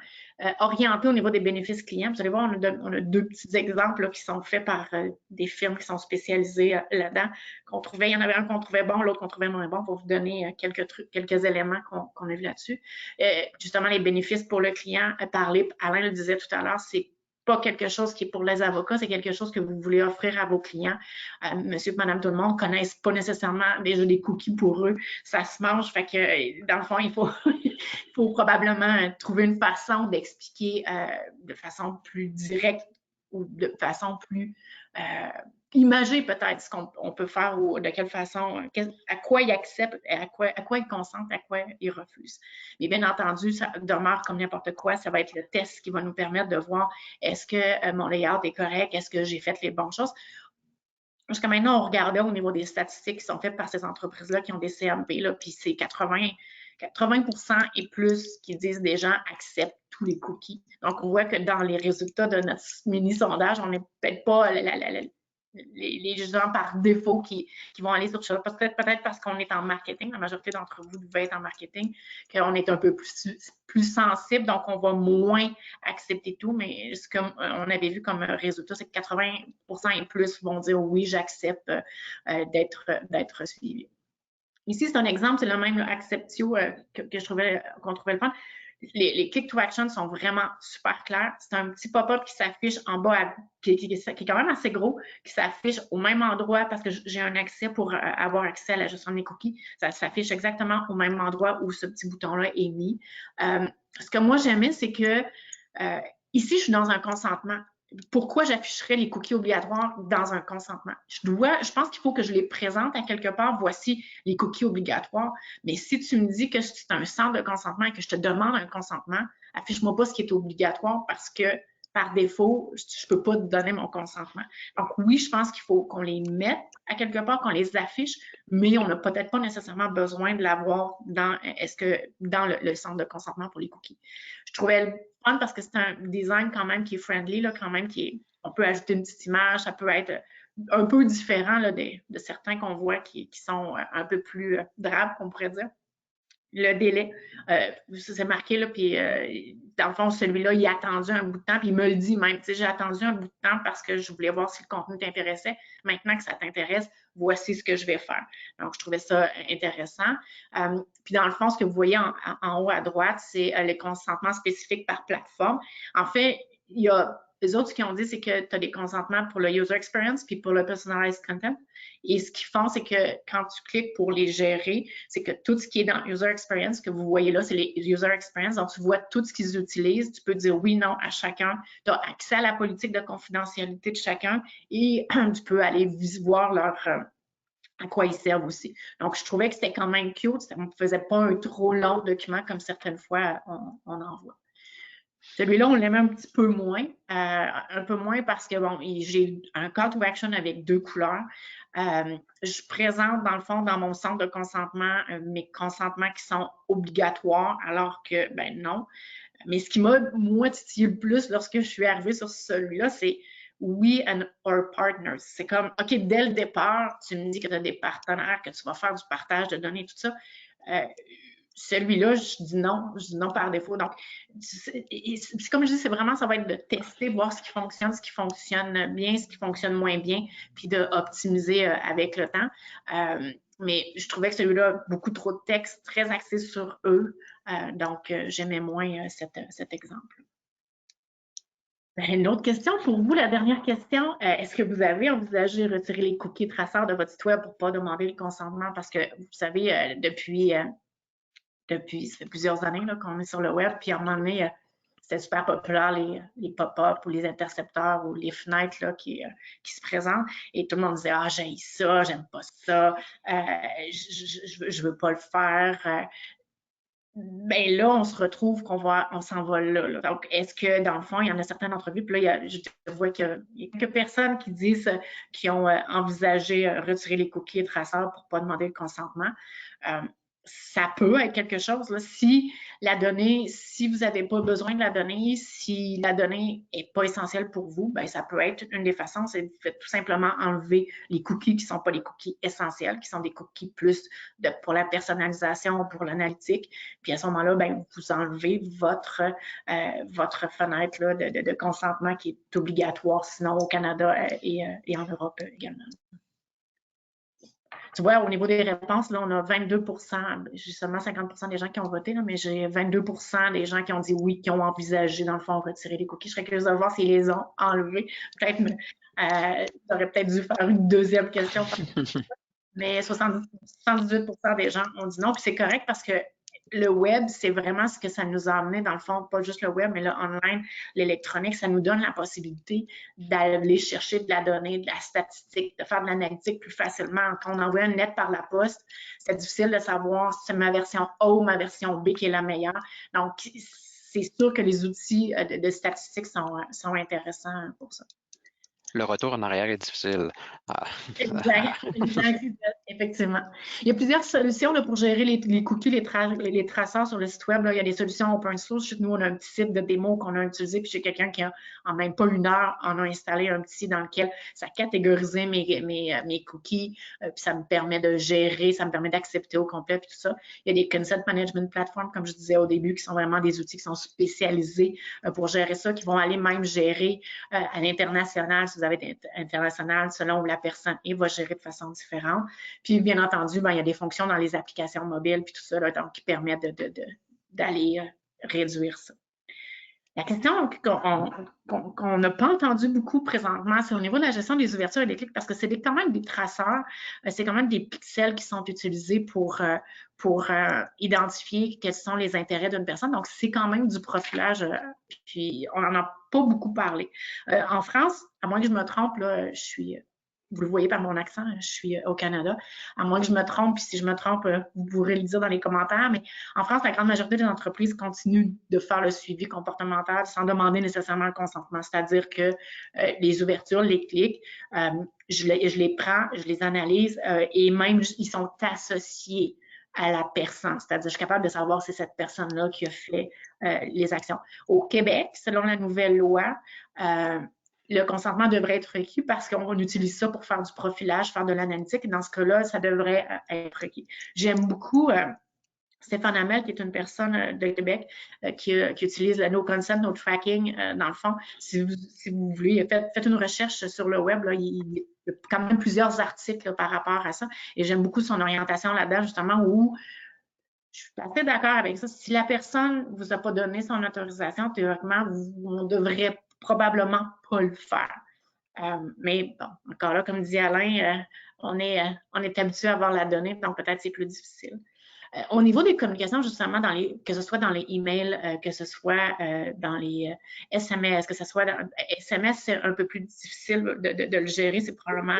Orienté au niveau des bénéfices clients. Vous allez voir, on a deux petits exemples là, qui sont faits par des firmes qui sont spécialisées là-dedans. Il y en avait un qu'on trouvait bon, l'autre qu'on trouvait moins bon, pour vous donner quelques éléments qu'on a vus là-dessus. Justement, les bénéfices pour le client, Alain le disait tout à l'heure, c'est pas quelque chose qui est pour les avocats, c'est quelque chose que vous voulez offrir à vos clients. Monsieur et madame tout le monde ne connaissent pas nécessairement déjà des cookies pour eux. Ça se mange, fait que dans le fond, il faut probablement trouver une façon d'expliquer de façon plus directe ou de façon plus imagée peut-être ce qu'on peut faire ou de quelle façon, à quoi il accepte, à quoi il consente, à quoi il refuse. Mais bien entendu, ça demeure comme n'importe quoi, ça va être le test qui va nous permettre de voir est-ce que mon layout est correct, est-ce que j'ai fait les bonnes choses. Jusqu'à maintenant, on regardait au niveau des statistiques qui sont faites par ces entreprises-là qui ont des CMP, là, puis c'est 80% et plus qui disent des gens acceptent tous les cookies. Donc, on voit que dans les résultats de notre mini-sondage, on n'est peut-être pas les gens par défaut qui vont aller sur Shuttle. Peut-être parce qu'on est en marketing, la majorité d'entre vous devez être en marketing, qu'on est un peu plus sensible, donc on va moins accepter tout. Mais ce qu'on avait vu comme résultat, c'est que 80% et plus vont dire oui, j'accepte d'être suivi. Ici, c'est un exemple, c'est le même Acceptio que je trouvais qu'on trouvait le fun. Les click to action sont vraiment super clairs. C'est un petit pop-up qui s'affiche en bas, qui est quand même assez gros, qui s'affiche au même endroit parce que j'ai un accès pour avoir accès à la gestion des cookies. Ça s'affiche exactement au même endroit où ce petit bouton-là est mis. Ce que moi j'aimais, c'est que ici, je suis dans un consentement. Pourquoi j'afficherais les cookies obligatoires dans un consentement? Je pense qu'il faut que je les présente à quelque part. Voici les cookies obligatoires. Mais si tu me dis que c'est un centre de consentement et que je te demande un consentement, affiche-moi pas ce qui est obligatoire parce que par défaut, je peux pas te donner mon consentement. Donc oui, je pense qu'il faut qu'on les mette à quelque part, qu'on les affiche, mais on n'a peut-être pas nécessairement besoin de l'avoir dans le centre de consentement pour les cookies. Je trouvais le fun parce que c'est un design quand même qui est friendly, là, quand même on peut ajouter une petite image, ça peut être un peu différent là, de certains qu'on voit qui sont un peu plus drabes, qu'on pourrait dire. Le délai, c'est marqué, là, puis dans le fond, celui-là, il a attendu un bout de temps, puis il me le dit même, tu sais, j'ai attendu un bout de temps parce que je voulais voir si le contenu t'intéressait. Maintenant que ça t'intéresse, voici ce que je vais faire. Donc, je trouvais ça intéressant. Puis dans le fond, ce que vous voyez en haut à droite, c'est les consentements spécifiques par plateforme. En fait, il y a les autres, ce qu'ils ont dit, c'est que tu as des consentements pour le user experience puis pour le personalized content. Et ce qu'ils font, c'est que quand tu cliques pour les gérer, c'est que tout ce qui est dans user experience, que vous voyez là, c'est les user experience. Donc, tu vois tout ce qu'ils utilisent. Tu peux dire oui, non à chacun. Tu as accès à la politique de confidentialité de chacun et tu peux aller voir à quoi ils servent aussi. Donc, je trouvais que c'était quand même cute. Ça ne me faisait pas un trop long document comme certaines fois on en voit. Celui-là, on l'aime un petit peu moins parce que, bon, j'ai un call to action avec 2 couleurs. Je présente, dans le fond, dans mon centre de consentement, mes consentements qui sont obligatoires, alors que, ben non. Mais ce qui m'a, moi, titillé le plus lorsque je suis arrivée sur celui-là, c'est we and our partners. C'est comme, OK, dès le départ, tu me dis que tu as des partenaires, que tu vas faire du partage de données, tout ça. Celui-là, je dis non par défaut. Donc, comme je dis, c'est vraiment, ça va être de tester, voir ce qui fonctionne bien, ce qui fonctionne moins bien, puis d'optimiser avec le temps. Mais je trouvais que celui-là, beaucoup trop de texte, très axé sur eux. Donc, j'aimais moins cet exemple. Une autre question pour vous, la dernière question. Est-ce que vous avez envisagé de retirer les cookies traceurs de votre site web pour ne pas demander le consentement? Parce que, vous savez, depuis ça fait plusieurs années qu'on est sur le web, puis à un moment donné, c'était super populaire, les pop-up ou les intercepteurs ou les fenêtres là, qui se présentent, et tout le monde disait « Ah, j'haïs ça, j'aime pas ça, je veux pas le faire. » Ben là, on se retrouve on s'en va là. Donc, est-ce que, dans le fond, il y en a certaines entrevues, puis là, je vois qu'il y a quelques personnes qui disent, qui ont envisagé retirer les cookies et traceurs pour pas demander le consentement. Ça peut être quelque chose, là, si vous n'avez pas besoin de la donnée, si la donnée n'est pas essentielle pour vous, ben ça peut être une des façons, c'est de tout simplement enlever les cookies qui ne sont pas les cookies essentiels, qui sont des cookies plus pour la personnalisation, pour l'analytique. Puis à ce moment-là, ben, vous enlevez votre fenêtre là, de consentement qui est obligatoire, sinon au Canada et en Europe également. Tu vois, au niveau des réponses, là, on a 22 j'ai seulement 50 des gens qui ont voté, là, mais j'ai 22 des gens qui ont dit oui, qui ont envisagé, dans le fond, retirer les cookies. Je serais curieuse de voir s'ils les ont enlevés. Peut-être, j'aurais peut-être dû faire une deuxième question. Mais 78 des gens ont dit non, puis c'est correct parce que le web, c'est vraiment ce que ça nous a amené, dans le fond, pas juste le web, mais le online, l'électronique, ça nous donne la possibilité d'aller chercher de la donnée, de la statistique, de faire de l'analytique plus facilement. Quand on envoie une lettre par la poste, c'est difficile de savoir si c'est ma version A ou ma version B qui est la meilleure. Donc, c'est sûr que les outils de statistiques sont intéressants pour ça. Le retour en arrière est difficile. Ah. Exact, exact, effectivement. Il y a plusieurs solutions là, pour gérer les cookies, les traceurs sur le site web. Là. Il y a des solutions open source. Nous, on a un petit site de démo qu'on a utilisé, puis j'ai quelqu'un qui, en même pas une heure, en a installé un petit dans lequel ça a catégorisé mes cookies, puis ça me permet de gérer, ça me permet d'accepter au complet, puis tout ça. Il y a des consent management platforms, comme je disais au début, qui sont vraiment des outils qui sont spécialisés pour gérer ça, qui vont aller même gérer à l'international, si vous avez international, selon où la personne est, va gérer de façon différente. Puis, bien entendu, ben, il y a des fonctions dans les applications mobiles, puis tout ça, là, donc, qui permettent d'aller réduire ça. La question qu'on n'a pas entendue beaucoup présentement, c'est au niveau de la gestion des ouvertures et des clics, parce que c'est quand même des traceurs, c'est quand même des pixels qui sont utilisés pour identifier quels sont les intérêts d'une personne. Donc, c'est quand même du profilage, puis on n'en a pas beaucoup parlé. En France, à moins que je me trompe, là, vous le voyez par mon accent, je suis au Canada. À moins que je me trompe, puis si je me trompe, vous pourrez le dire dans les commentaires, mais en France, la grande majorité des entreprises continuent de faire le suivi comportemental sans demander nécessairement le consentement. C'est-à-dire que les ouvertures, les clics, je les prends, je les analyse et même ils sont associés à la personne. C'est-à-dire, je suis capable de savoir si c'est cette personne-là qui a fait les actions. Au Québec, selon la nouvelle loi, le consentement devrait être requis parce qu'on utilise ça pour faire du profilage, faire de l'analytique. Et dans ce cas-là, ça devrait être requis. J'aime beaucoup Stéphane Hamel, qui est une personne de Québec qui utilise le No Consent, No Tracking. Dans le fond, si vous voulez, faites une recherche sur le web. Là, il y a quand même plusieurs articles là, par rapport à ça. Et j'aime beaucoup son orientation là-dedans, justement, où je suis assez d'accord avec ça. Si la personne ne vous a pas donné son autorisation, théoriquement, on devrait probablement pas le faire. Mais bon, encore là, comme dit Alain, on est habitué à avoir la donnée, donc peut-être c'est plus difficile. Au niveau des communications, justement, que ce soit dans les emails, que ce soit dans les SMS, que ce soit dans SMS, c'est un peu plus difficile de le gérer. C'est probablement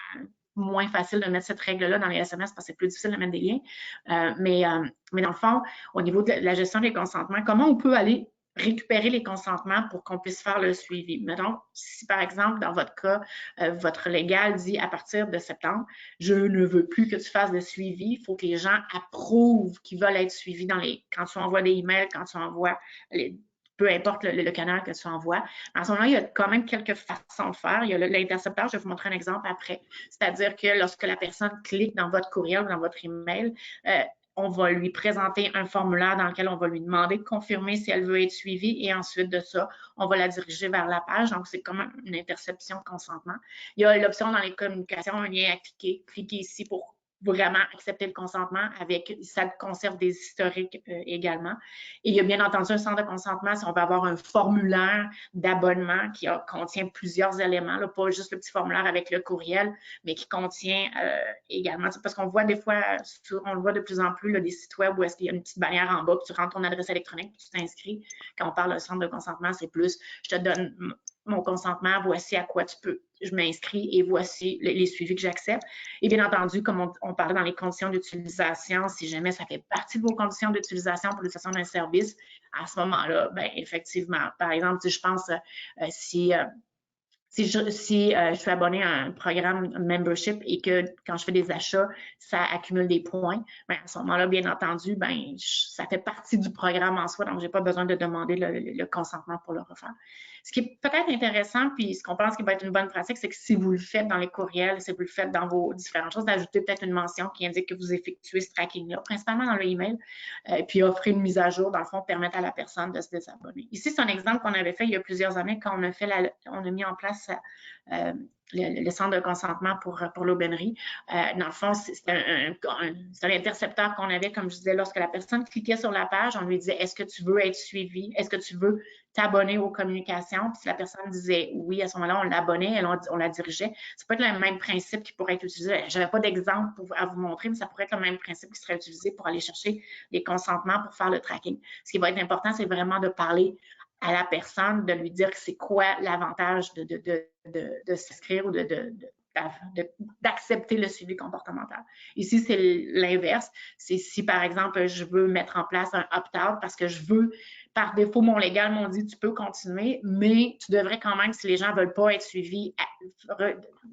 moins facile de mettre cette règle-là dans les SMS parce que c'est plus difficile de mettre des liens. Mais dans le fond, au niveau de la gestion des consentements, comment on peut aller récupérer les consentements pour qu'on puisse faire le suivi. Mettons, si par exemple, dans votre cas, votre légal dit à partir de septembre, je ne veux plus que tu fasses de suivi, il faut que les gens approuvent qu'ils veulent être suivis quand tu envoies des emails, quand tu envoies peu importe le canal que tu envoies. À ce moment-là, il y a quand même quelques façons de faire. Il y a l'intercepteur, je vais vous montrer un exemple après. C'est-à-dire que lorsque la personne clique dans votre courriel ou dans votre email, on va lui présenter un formulaire dans lequel on va lui demander de confirmer si elle veut être suivie et ensuite de ça, on va la diriger vers la page. Donc, c'est comme une interception de consentement. Il y a l'option dans les communications, un lien à cliquer. Cliquez ici pour vraiment accepter le consentement avec, ça conserve des historiques également. Et il y a bien entendu un centre de consentement si on veut avoir un formulaire d'abonnement qui contient plusieurs éléments, là, pas juste le petit formulaire avec le courriel, mais qui contient également, parce qu'on voit des fois, on le voit de plus en plus, là, des sites web où est-ce qu'il y a une petite bannière en bas, puis tu rentres ton adresse électronique, puis tu t'inscris. Quand on parle de centre de consentement, c'est plus, je te donne mon consentement, voici à quoi je m'inscris et voici les suivis que j'accepte. Et bien entendu, comme on parlait dans les conditions d'utilisation, si jamais ça fait partie de vos conditions d'utilisation pour l'utilisation d'un service, à ce moment-là, ben effectivement, par exemple, si je pense si je suis abonné à un programme membership et que quand je fais des achats, ça accumule des points, ben à ce moment-là, bien entendu, ben ça fait partie du programme en soi, donc je n'ai pas besoin de demander le consentement pour le refaire. Ce qui est peut-être intéressant, puis ce qu'on pense qui va être une bonne pratique, c'est que si vous le faites dans les courriels, si vous le faites dans vos différentes choses, d'ajouter peut-être une mention qui indique que vous effectuez ce tracking-là, principalement dans le email, puis offrir une mise à jour, dans le fond, permettre à la personne de se désabonner. Ici, c'est un exemple qu'on avait fait il y a plusieurs années quand on a mis en place le centre de consentement pour l'aubainerie. Dans le fond, c'est un intercepteur qu'on avait, comme je disais, lorsque la personne cliquait sur la page, on lui disait, est-ce que tu veux être suivi? Est-ce que tu veux t'abonner aux communications? Puis si la personne disait oui, à ce moment-là, on l'abonnait, on la dirigeait. Ça peut être le même principe qui pourrait être utilisé. Je n'avais pas d'exemple à vous montrer, mais ça pourrait être le même principe qui serait utilisé pour aller chercher les consentements pour faire le tracking. Ce qui va être important, c'est vraiment de parler à la personne, de lui dire que c'est quoi l'avantage de s'inscrire ou d'accepter le suivi comportemental. Ici, c'est l'inverse. C'est si, par exemple, je veux mettre en place un opt-out parce que je veux, par défaut, mon légal m'ont dit tu peux continuer, mais tu devrais quand même, si les gens ne veulent pas être suivis,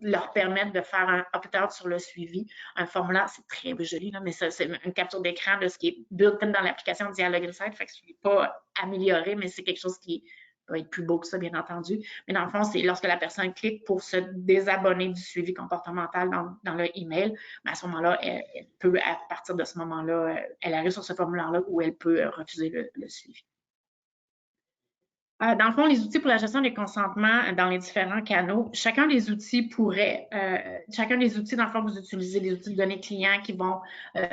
leur permettre de faire un opt-out sur le suivi. Un formulaire, c'est très joli, là, mais ça, c'est une capture d'écran de ce qui est built-in dans l'application Dialogue Insight, fait que ce n'est pas amélioré, mais c'est quelque chose qui va être plus beau que ça, bien entendu. Mais dans le fond, c'est lorsque la personne clique pour se désabonner du suivi comportemental dans le email, à ce moment-là, elle peut, à partir de ce moment-là, elle arrive sur ce formulaire-là où elle peut refuser le suivi. Dans le fond, les outils pour la gestion des consentements dans les différents canaux, chacun des outils, dans le fond, vous utilisez les outils de données clients qui vont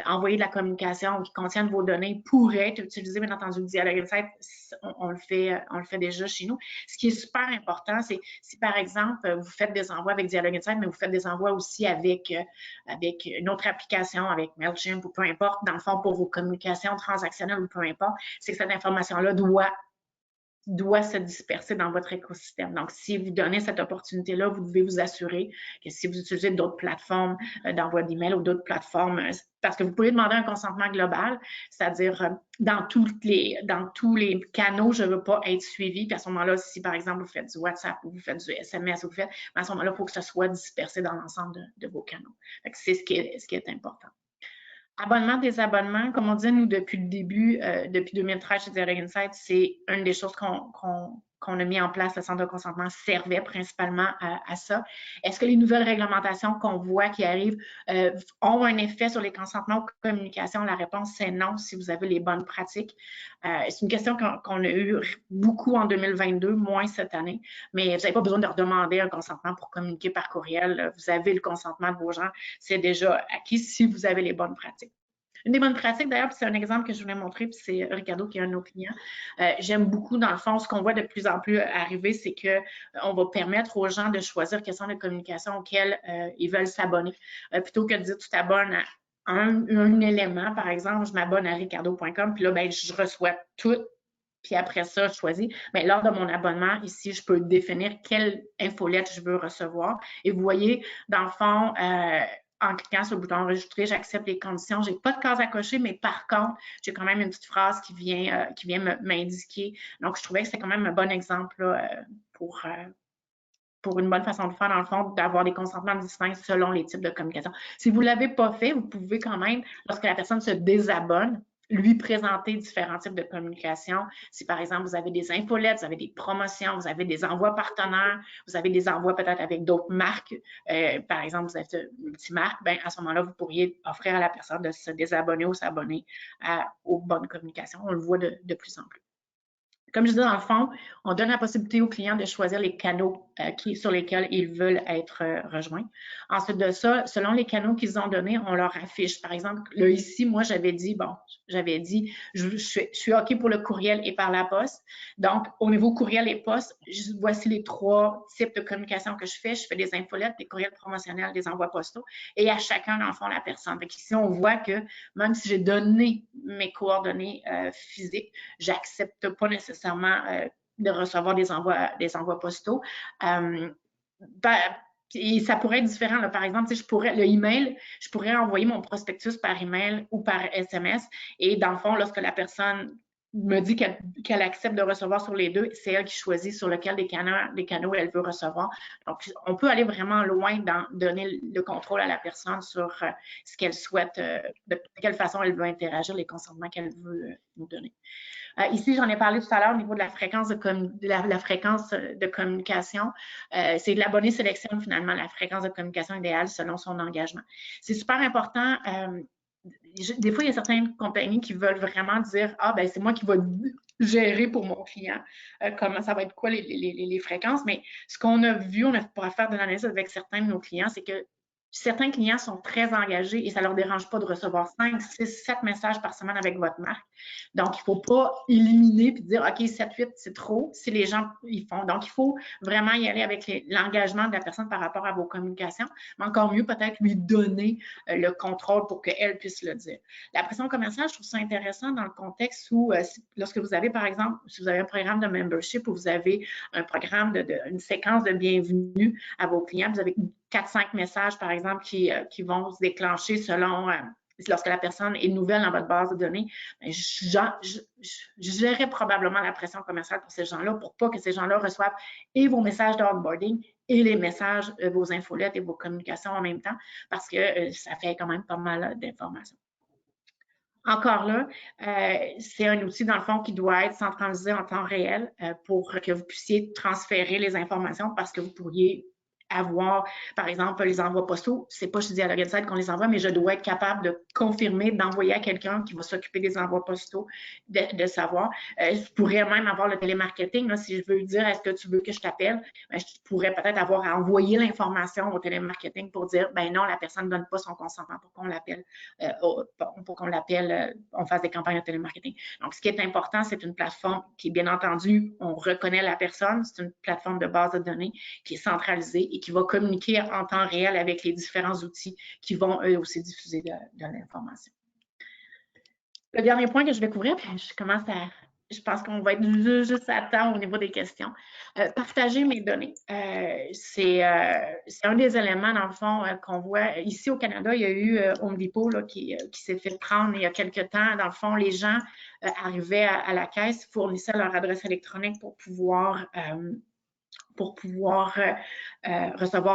envoyer de la communication ou qui contiennent vos données, pourraient être utilisés, bien entendu, le Dialogue Insight, on le fait déjà chez nous. Ce qui est super important, c'est si, par exemple, vous faites des envois avec Dialogue Insight, mais vous faites des envois aussi avec une autre application, avec MailChimp ou peu importe, dans le fond, pour vos communications transactionnelles ou peu importe, c'est que cette information-là doit se disperser dans votre écosystème. Donc, si vous donnez cette opportunité-là, vous devez vous assurer que si vous utilisez d'autres plateformes d'envoi d'email ou d'autres plateformes, parce que vous pouvez demander un consentement global, c'est-à-dire dans tous les canaux, je ne veux pas être suivi. Puis à ce moment-là, si par exemple vous faites du WhatsApp ou vous faites du SMS, à ce moment-là, il faut que ce soit dispersé dans l'ensemble de vos canaux. C'est ce qui est important. Abonnement, désabonnement, comme on dit, nous, depuis le début, depuis 2013 chez Dialogue Insight, c'est une des choses qu'on a mis en place. Le centre de consentement servait principalement à ça. Est-ce que les nouvelles réglementations qu'on voit qui arrivent ont un effet sur les consentements ou communications? La réponse, c'est non, si vous avez les bonnes pratiques. C'est une question qu'on a eu beaucoup en 2022, moins cette année, mais vous n'avez pas besoin de redemander un consentement pour communiquer par courriel. Vous avez le consentement de vos gens, c'est déjà acquis si vous avez les bonnes pratiques. Une des bonnes pratiques, d'ailleurs, c'est un exemple que je voulais montrer, puis c'est Ricardo qui est un de nos clients. J'aime beaucoup, dans le fond, ce qu'on voit de plus en plus arriver, c'est qu'on va permettre aux gens de choisir quelles sont les communications auxquelles ils veulent s'abonner. Plutôt que de dire tu t'abonnes à un élément, par exemple, je m'abonne à ricardo.com, puis là, ben, je reçois tout, puis après ça, je choisis. Mais lors de mon abonnement, ici, je peux définir quelle infolette je veux recevoir. Et vous voyez, dans le fond, en cliquant sur le bouton enregistrer, j'accepte les conditions. Je n'ai pas de case à cocher, mais par contre, j'ai quand même une petite phrase qui vient m'indiquer. Donc, je trouvais que c'est quand même un bon exemple là, pour une bonne façon de faire, dans le fond, d'avoir des consentements distincts selon les types de communication. Si vous ne l'avez pas fait, vous pouvez quand même, lorsque la personne se désabonne, lui présenter différents types de communication. Si, par exemple, vous avez des infolettes, vous avez des promotions, vous avez des envois partenaires, vous avez des envois peut-être avec d'autres marques, par exemple, vous êtes multimarque, ben, à ce moment-là, vous pourriez offrir à la personne de se désabonner ou s'abonner aux bonnes communications. On le voit de plus en plus. Comme je disais, dans le fond, on donne la possibilité aux clients de choisir les canaux sur lesquels ils veulent être rejoints. Ensuite de ça, selon les canaux qu'ils ont donnés, on leur affiche. Par exemple, là, ici, moi, j'avais dit, je suis OK pour le courriel et par la poste. Donc, au niveau courriel et poste, voici les 3 types de communication que je fais. Je fais des infolettes, des courriels promotionnels, des envois postaux. Et à chacun, dans le fond, la personne. Donc, ici, on voit que même si j'ai donné mes coordonnées physiques, j'accepte pas nécessairement de recevoir des envois postaux. Et ça pourrait être différent. Là. Par exemple, je pourrais envoyer mon prospectus par email ou par SMS. Et dans le fond, lorsque la personne me dit qu'elle accepte de recevoir sur les deux, c'est elle qui choisit sur lequel des canaux elle veut recevoir. Donc, on peut aller vraiment loin dans donner le contrôle à la personne sur ce qu'elle souhaite, de quelle façon elle veut interagir, les consentements qu'elle veut nous donner. Ici, j'en ai parlé tout à l'heure au niveau de la fréquence de communication. C'est l'abonné sélectionne finalement la fréquence de communication idéale selon son engagement. C'est super important. Des fois, il y a certaines compagnies qui veulent vraiment dire « Ah, ben c'est moi qui vais gérer pour mon client comment ça va être quoi les fréquences. » Mais ce qu'on a vu, on pourra faire de l'analyse avec certains de nos clients, c'est que certains clients sont très engagés et ça ne leur dérange pas de recevoir 5, 6, 7 messages par semaine avec votre marque. Donc, il ne faut pas éliminer et dire, OK, 7, 8, c'est trop si les gens y font. Donc, il faut vraiment y aller avec l'engagement de la personne par rapport à vos communications, mais encore mieux, peut-être lui donner le contrôle pour qu'elle puisse le dire. La pression commerciale, je trouve ça intéressant dans le contexte où, lorsque vous avez, par exemple, si vous avez un programme de membership ou vous avez un programme une séquence de bienvenue à vos clients, vous avez 4-5 messages, par exemple, qui vont se déclencher selon lorsque la personne est nouvelle dans votre base de données. Je gérerais probablement la pression commerciale pour ces gens-là pour pas que ces gens-là reçoivent et vos messages d'onboarding et les messages, vos infolettes et vos communications en même temps, parce que ça fait quand même pas mal d'informations. Encore là, c'est un outil, dans le fond, qui doit être centralisé en temps réel pour que vous puissiez transférer les informations parce que vous pourriez avoir, par exemple, les envois postaux. C'est pas chez Dialogue Insight qu'on les envoie, mais je dois être capable de confirmer, d'envoyer à quelqu'un qui va s'occuper des envois postaux, de savoir. Je pourrais même avoir le télémarketing, là, si je veux dire, est-ce que tu veux que je t'appelle? Ben, je pourrais peut-être avoir à envoyer l'information au télémarketing pour dire, ben non, la personne ne donne pas son consentement pour qu'on l'appelle, on fasse des campagnes de télémarketing. Donc, ce qui est important, c'est une plateforme qui, bien entendu, on reconnaît la personne. C'est une plateforme de base de données qui est centralisée et qui va communiquer en temps réel avec les différents outils qui vont eux aussi diffuser de l'information. Le dernier point que je vais couvrir, puis je pense qu'on va être juste à temps au niveau des questions. Partager mes données. C'est un des éléments, dans le fond, qu'on voit ici au Canada. Il y a eu Home Depot là, qui s'est fait prendre il y a quelques temps. Dans le fond, les gens arrivaient à la caisse, fournissaient leur adresse électronique pour pouvoir recevoir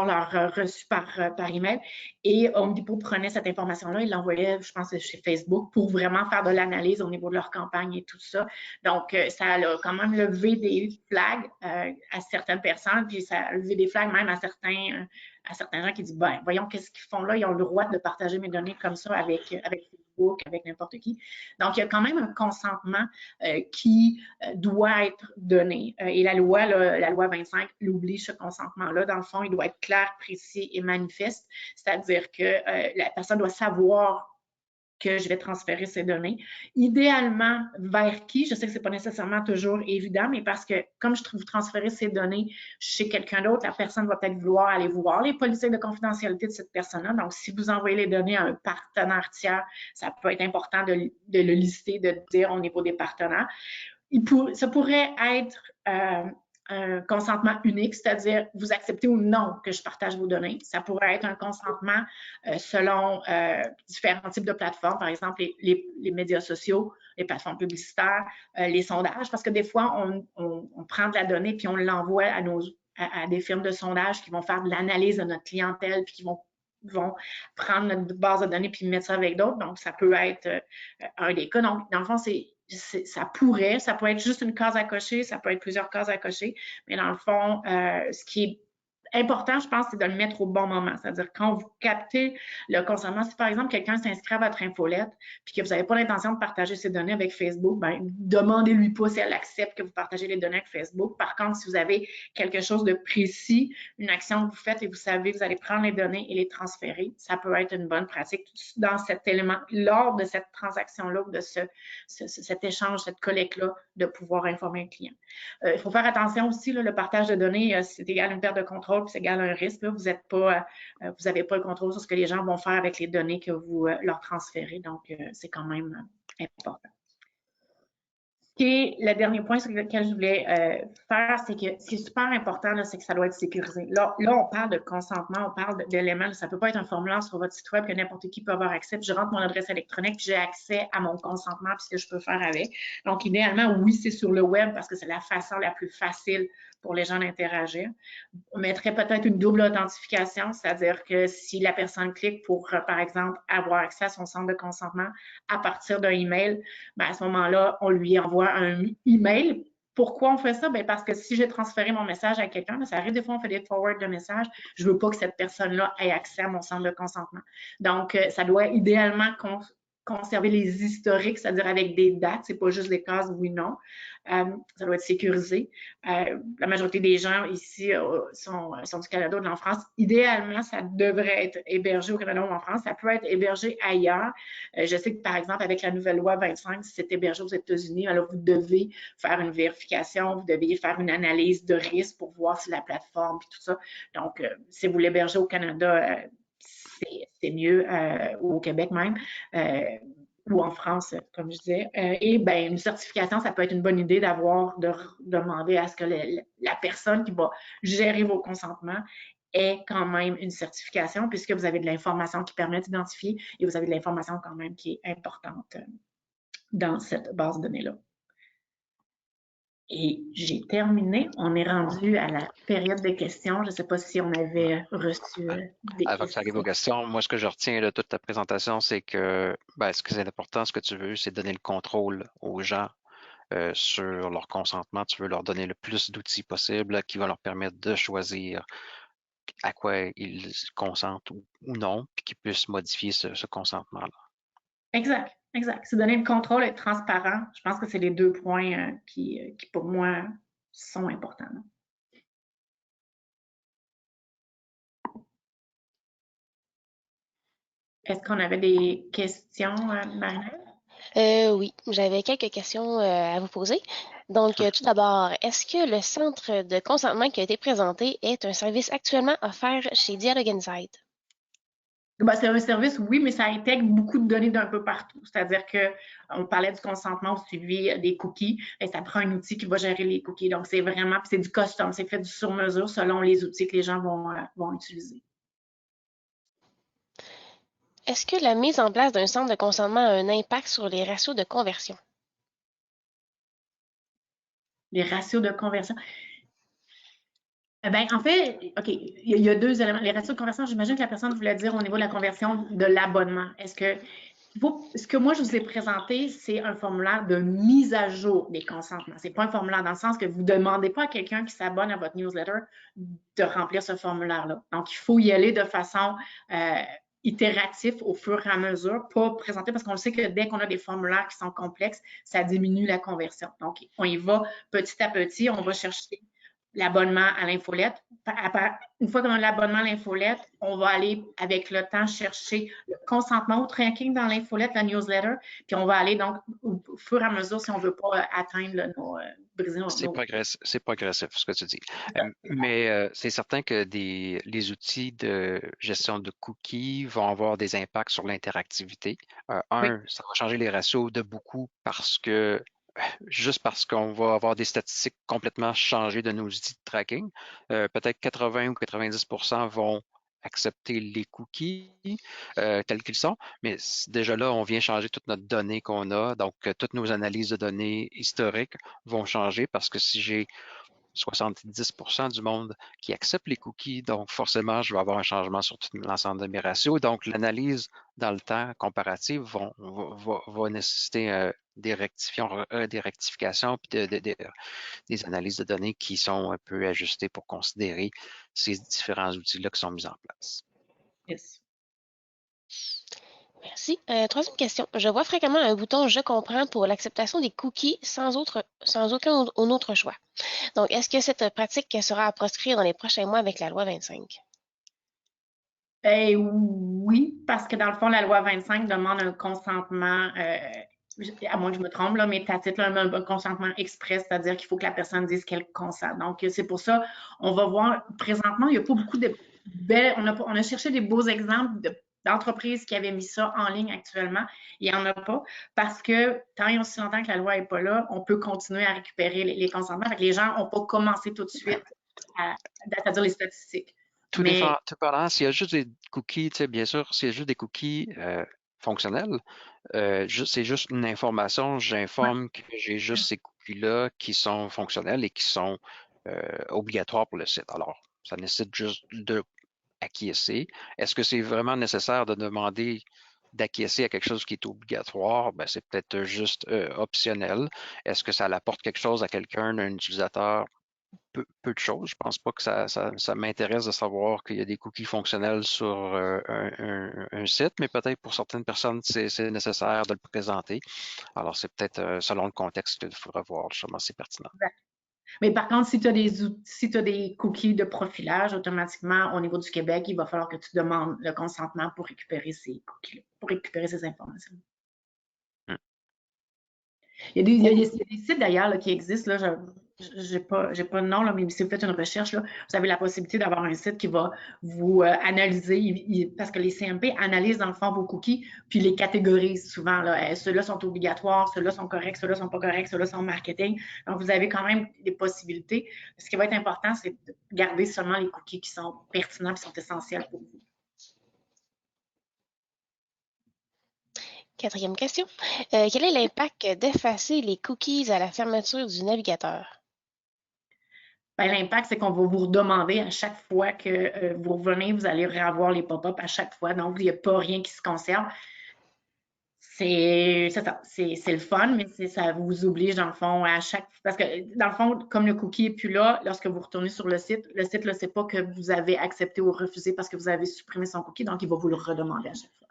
leur reçu par email. Et Home Depot prenait cette information-là et l'envoyait, je pense, chez Facebook pour vraiment faire de l'analyse au niveau de leur campagne et tout ça. Donc, ça a quand même levé des flags à certaines personnes, puis ça a levé des flags même à certains gens qui disent, ben, voyons qu'est-ce qu'ils font là, ils ont le droit de partager mes données comme ça avec Facebook, avec n'importe qui. Donc, il y a quand même un consentement qui doit être donné. Et la loi 25 l'oblige, ce consentement-là. Dans le fond, il doit être clair, précis et manifeste, c'est-à-dire que la personne doit savoir que je vais transférer ces données. Idéalement, vers qui? Je sais que ce n'est pas nécessairement toujours évident, mais parce que comme je vous transférer ces données chez quelqu'un d'autre, la personne va peut-être vouloir aller voir les politiques de confidentialité de cette personne-là. Donc, si vous envoyez les données à un partenaire tiers, ça peut être important de le lister, de dire au niveau des partenaires. Ça pourrait être un consentement unique, c'est-à-dire vous acceptez ou non que je partage vos données. Ça pourrait être un consentement selon différents types de plateformes, par exemple les médias sociaux, les plateformes publicitaires, les sondages, parce que des fois, on prend de la donnée puis on l'envoie à des firmes de sondage qui vont faire de l'analyse de notre clientèle puis qui vont prendre notre base de données puis mettre ça avec d'autres. Donc, ça peut être un des cas. Donc, dans le fond, ça pourrait être juste une case à cocher, ça peut être plusieurs cases à cocher, mais dans le fond, ce qui est important, je pense, c'est de le mettre au bon moment. C'est-à-dire, quand vous captez le consentement, si par exemple, quelqu'un s'inscrit à votre infolette puis que vous n'avez pas l'intention de partager ses données avec Facebook, ben, demandez-lui pas si elle accepte que vous partagez les données avec Facebook. Par contre, si vous avez quelque chose de précis, une action que vous faites et vous savez que vous allez prendre les données et les transférer, ça peut être une bonne pratique dans cet élément, lors de cette transaction-là, de cet échange, cette collecte-là, de pouvoir informer un client. Il faut faire attention aussi, là, le partage de données, c'est égal à une perte de contrôle, puis c'est égal à un risque. Là. Vous n'avez pas le contrôle sur ce que les gens vont faire avec les données que vous leur transférez. Donc, c'est quand même important. Et le dernier point sur lequel je voulais faire, c'est que ce qui est super important, c'est que ça doit être sécurisé. Là, on parle de consentement, on parle d'éléments. Ça ne peut pas être un formulaire sur votre site web que n'importe qui peut avoir accès. Puis je rentre mon adresse électronique, puis j'ai accès à mon consentement, puis ce que je peux faire avec. Donc, idéalement, oui, c'est sur le web parce que c'est la façon la plus facile pour les gens d'interagir. On mettrait peut-être une double authentification, c'est-à-dire que si la personne clique pour, par exemple, avoir accès à son centre de consentement à partir d'un email, ben à ce moment-là, on lui envoie un email. Pourquoi on fait ça? Bien, parce que si j'ai transféré mon message à quelqu'un, ça arrive des fois, on fait des forward de messages, je ne veux pas que cette personne-là ait accès à mon centre de consentement. Donc, ça doit idéalement conserver les historiques, c'est-à-dire avec des dates, c'est pas juste les cases oui/non. Ça doit être sécurisé. La majorité des gens ici sont du Canada ou de la France. Idéalement, ça devrait être hébergé au Canada ou en France. Ça peut être hébergé ailleurs. Je sais que, par exemple, avec la nouvelle loi 25, si c'est hébergé aux États-Unis, alors vous devez faire une vérification, vous devez faire une analyse de risque pour voir si la plateforme et tout ça. Donc, si vous l'hébergez au Canada, c'est mieux, ou au Québec même, ou en France, comme je disais. Et bien, une certification, ça peut être une bonne idée de demander à ce que la personne qui va gérer vos consentements est quand même une certification puisque vous avez de l'information qui permet d'identifier et vous avez de l'information quand même qui est importante dans cette base de données-là. Et j'ai terminé. On est rendu à la période des questions. Je ne sais pas si on avait reçu des Avant que ça arrive aux questions. questions, moi, ce que je retiens de toute ta présentation, c'est que ce que c'est important, ce que tu veux, c'est donner le contrôle aux gens sur leur consentement. Tu veux leur donner le plus d'outils possible qui vont leur permettre de choisir à quoi ils consentent ou non, puis qu'ils puissent modifier ce consentement-là. Exact, exact. C'est donner le contrôle, être transparent. Je pense que c'est les 2 points qui, pour moi, sont importants. Est-ce qu'on avait des questions, Marie-Ève? Oui, j'avais quelques questions à vous poser. Donc, tout d'abord, est-ce que le centre de consentement qui a été présenté est un service actuellement offert chez Dialogue Insight? Ben, c'est un service, oui, mais ça intègre beaucoup de données d'un peu partout. C'est-à-dire qu'on parlait du consentement au suivi des cookies, et ça prend un outil qui va gérer les cookies. Donc, c'est vraiment, c'est du custom, c'est fait du sur-mesure selon les outils que les gens vont utiliser. Est-ce que la mise en place d'un centre de consentement a un impact sur les ratios de conversion? Les ratios de conversion. Ben, en fait, OK, il y a 2 éléments. Les ratios de conversion, j'imagine que la personne voulait dire au niveau de la conversion de l'abonnement. Est-ce que ce que moi je vous ai présenté, c'est un formulaire de mise à jour des consentements. C'est pas un formulaire dans le sens que vous ne demandez pas à quelqu'un qui s'abonne à votre newsletter de remplir ce formulaire-là. Donc, il faut y aller de façon itérative au fur et à mesure, pas présenter parce qu'on sait que dès qu'on a des formulaires qui sont complexes, ça diminue la conversion. Donc, on y va petit à petit, on va chercher l'abonnement à l'infolette. Une fois qu'on a l'abonnement à l'infolette, on va aller avec le temps chercher le consentement au tracking dans l'infolette, la newsletter, puis on va aller donc au fur et à mesure si on ne veut pas atteindre briser nos... C'est progressif, ce que tu dis. Mais c'est certain que les outils de gestion de cookies vont avoir des impacts sur l'interactivité. Oui. Ça va changer les ratios de beaucoup juste parce qu'on va avoir des statistiques complètement changées de nos outils de tracking. Peut-être 80 ou 90% vont accepter les cookies tels qu'ils sont, mais déjà là, on vient changer toute notre donnée qu'on a. Donc, toutes nos analyses de données historiques vont changer parce que si j'ai 70% du monde qui accepte les cookies, donc forcément, je vais avoir un changement sur tout l'ensemble de mes ratios. Donc, l'analyse dans le temps comparative va nécessiter des rectifications puis des analyses de données qui sont un peu ajustées pour considérer ces différents outils-là qui sont mis en place. Yes. Merci. Troisième question. Je vois fréquemment un bouton « Je comprends » pour l'acceptation des cookies sans aucun autre choix. Donc, est-ce que cette pratique sera à proscrire dans les prochains mois avec la loi 25? Oui, parce que dans le fond, la loi 25 demande un consentement, à moins que je me trompe, là, mais tacite, un consentement express, c'est-à-dire qu'il faut que la personne dise qu'elle consent. Donc, c'est pour ça, on va voir, présentement, il n'y a pas beaucoup de belles, on a cherché des beaux exemples d'entreprises qui avaient mis ça en ligne actuellement. Il n'y en a pas parce que tant et aussi longtemps que la loi n'est pas là, on peut continuer à récupérer les consentements. Fait que les gens n'ont pas commencé tout de suite c'est-à-dire les statistiques. Tout dépendant, s'il y a juste des cookies, bien sûr, s'il y a juste des cookies fonctionnels, c'est juste une information, j'informe que j'ai juste ces cookies-là qui sont fonctionnels et qui sont obligatoires pour le site. Alors, ça nécessite juste de acquiescer. Est-ce que c'est vraiment nécessaire de demander d'acquiescer à quelque chose qui est obligatoire? Ben, c'est peut-être juste optionnel. Est-ce que ça apporte quelque chose à quelqu'un, un utilisateur? Peu de choses. Je pense pas que ça m'intéresse de savoir qu'il y a des cookies fonctionnels sur un site, mais peut-être pour certaines personnes, c'est nécessaire de le présenter. Alors, c'est peut-être selon le contexte qu'il faudra voir justement si c'est pertinent. Mais par contre, si tu as des cookies de profilage, automatiquement, au niveau du Québec, il va falloir que tu demandes le consentement pour récupérer ces cookies, pour récupérer ces informations. Il y a des sites d'ailleurs qui existent, là, j'ai pas de nom, là, mais si vous faites une recherche, là, vous avez la possibilité d'avoir un site qui va vous analyser, parce que les CMP analysent dans le fond vos cookies, puis les catégorisent souvent. Là. Ceux-là sont obligatoires, ceux-là sont corrects, ceux-là sont pas corrects, ceux-là sont marketing. Donc, vous avez quand même des possibilités. Ce qui va être important, c'est de garder seulement les cookies qui sont pertinents, qui sont essentiels pour vous. Quatrième question. Quel est l'impact d'effacer les cookies à la fermeture du navigateur? Ben, l'impact, c'est qu'on va vous redemander à chaque fois que vous revenez, vous allez revoir les pop-up à chaque fois. Donc, il n'y a pas rien qui se conserve. C'est ça, c'est le fun, mais ça vous oblige, dans le fond, à chaque... Parce que, dans le fond, comme le cookie n'est plus là, lorsque vous retournez sur le site ne sait pas que vous avez accepté ou refusé parce que vous avez supprimé son cookie, donc il va vous le redemander à chaque fois.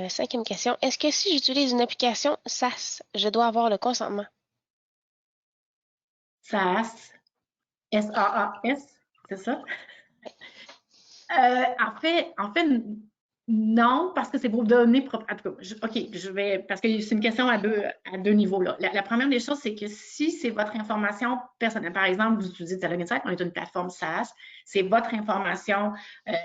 Cinquième question. Est-ce que si j'utilise une application SaaS, je dois avoir le consentement? SaaS, S-A-A-S, c'est ça? En fait, non, parce que c'est vos données propres. En tout cas, OK, je vais, parce que c'est une question à deux niveaux. Là. La première des choses, c'est que si c'est votre information personnelle, par exemple, vous utilisez Dialogue Insight, on est une plateforme SaaS, c'est votre information,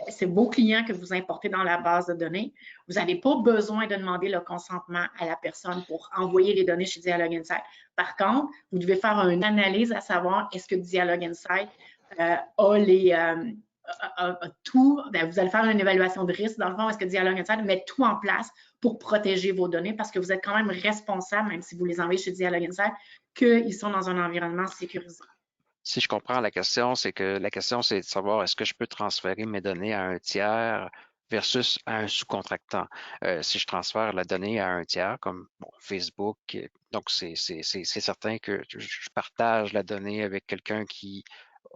c'est vos clients que vous importez dans la base de données. Vous n'avez pas besoin de demander le consentement à la personne pour envoyer les données chez Dialogue Insight. Par contre, vous devez faire une analyse à savoir est-ce que Dialogue Insight a les... tout, bien, vous allez faire une évaluation de risque. Dans le fond, est-ce que Dialogue Insight met tout en place pour protéger vos données parce que vous êtes quand même responsable, même si vous les envoyez chez Dialogue Insight, qu'ils sont dans un environnement sécurisé. Si je comprends la question, c'est de savoir est-ce que je peux transférer mes données à un tiers versus à un sous-contractant. Si je transfère la donnée à un tiers, comme Facebook, donc c'est certain que je partage la donnée avec quelqu'un qui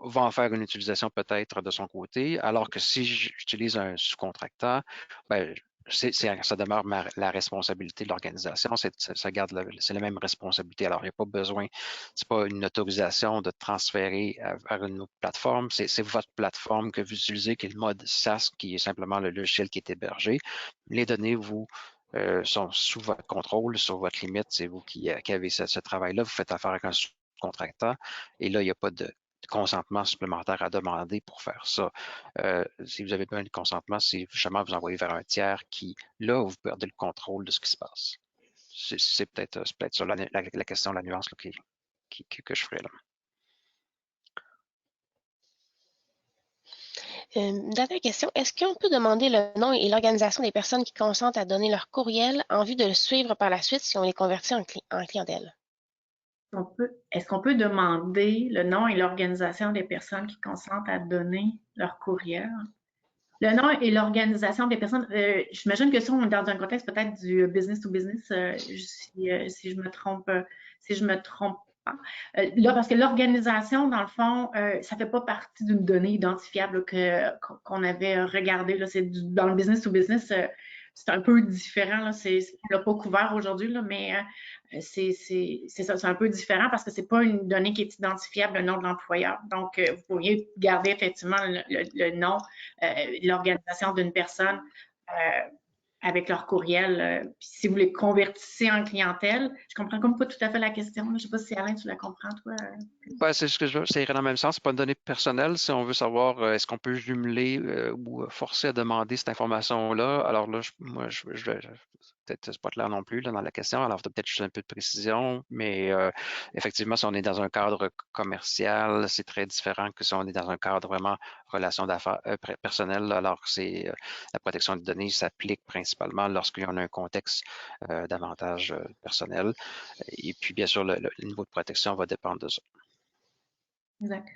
va en faire une utilisation peut-être de son côté, alors que si j'utilise un sous-contractant, ben, ça demeure la responsabilité de l'organisation, ça garde c'est la même responsabilité. Alors, il n'y a pas besoin, c'est pas une autorisation de transférer vers une autre plateforme, c'est votre plateforme que vous utilisez, qui est le mode SaaS, qui est simplement le logiciel qui est hébergé. Les données, sont sous votre contrôle, sur votre limite, c'est vous qui avez ce travail-là, vous faites affaire avec un sous-contractant, et là, il n'y a pas de consentement supplémentaire à demander pour faire ça. Si vous avez besoin de consentement, c'est justement vous envoyer vers un tiers qui, là, vous perdez le contrôle de ce qui se passe. C'est peut-être ça la question, la nuance là, que je ferai là. Dernière question. Est-ce qu'on peut demander le nom et l'organisation des personnes qui consentent à donner leur courriel en vue de le suivre par la suite si on les convertit en clientèle? Est-ce qu'on peut demander le nom et l'organisation des personnes qui consentent à donner leur courriel? Le nom et l'organisation des personnes, j'imagine que ça, on est dans un contexte peut-être du business to business, si je me trompe pas. Là, parce que l'organisation, dans le fond, ça fait pas partie d'une donnée identifiable qu'on avait regardée. Dans le business to business, c'est un peu différent. Là, on l'a pas couvert aujourd'hui, là, mais c'est ça, c'est un peu différent parce que c'est pas une donnée qui est identifiable, le nom de l'employeur. Donc, vous pourriez garder effectivement le nom, l'organisation d'une personne avec leur courriel. Puis si vous les convertissez en clientèle, je comprends comme pas tout à fait la question. Je ne sais pas si Alain, tu la comprends, toi. Ben, c'est ce que je veux, ça irait dans le même sens. C'est pas une donnée personnelle. Si on veut savoir est-ce qu'on peut jumeler ou forcer à demander cette information-là, alors là, peut-être c'est pas clair non plus là, dans la question. Alors peut-être juste un peu de précision, mais effectivement, si on est dans un cadre commercial, c'est très différent que si on est dans un cadre vraiment relation d'affaires personnel. Alors c'est la protection des données s'applique principalement lorsqu'il y en a un contexte davantage personnel. Et puis bien sûr, le niveau de protection va dépendre de ça. Exact.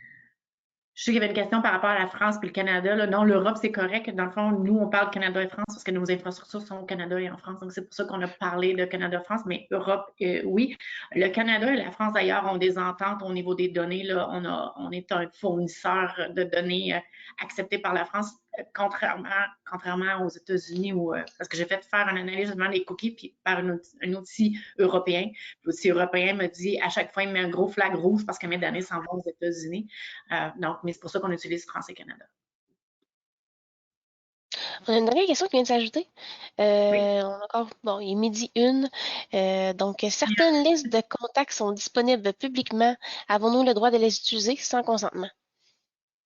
Je sais qu'il y avait une question par rapport à la France et le Canada. Là. Non, l'Europe, c'est correct. Dans le fond, nous, on parle Canada et France parce que nos infrastructures sont au Canada et en France. Donc, c'est pour ça qu'on a parlé de Canada-France, mais Europe, oui. Le Canada et la France, d'ailleurs, ont des ententes au niveau des données. Là. On est un fournisseur de données accepté par la France, contrairement aux États-Unis, parce que j'ai fait faire une analyse justement des cookies puis par un outil européen. L'outil européen me dit à chaque fois, il met un gros flag rouge parce que mes données s'en vont aux États-Unis. Donc, mais c'est pour ça qu'on utilise France et Canada. On a une dernière question qui vient de s'ajouter. Oui. On a encore, bon, il est midi 1. Donc, certaines listes de contacts sont disponibles publiquement. Avons-nous le droit de les utiliser sans consentement?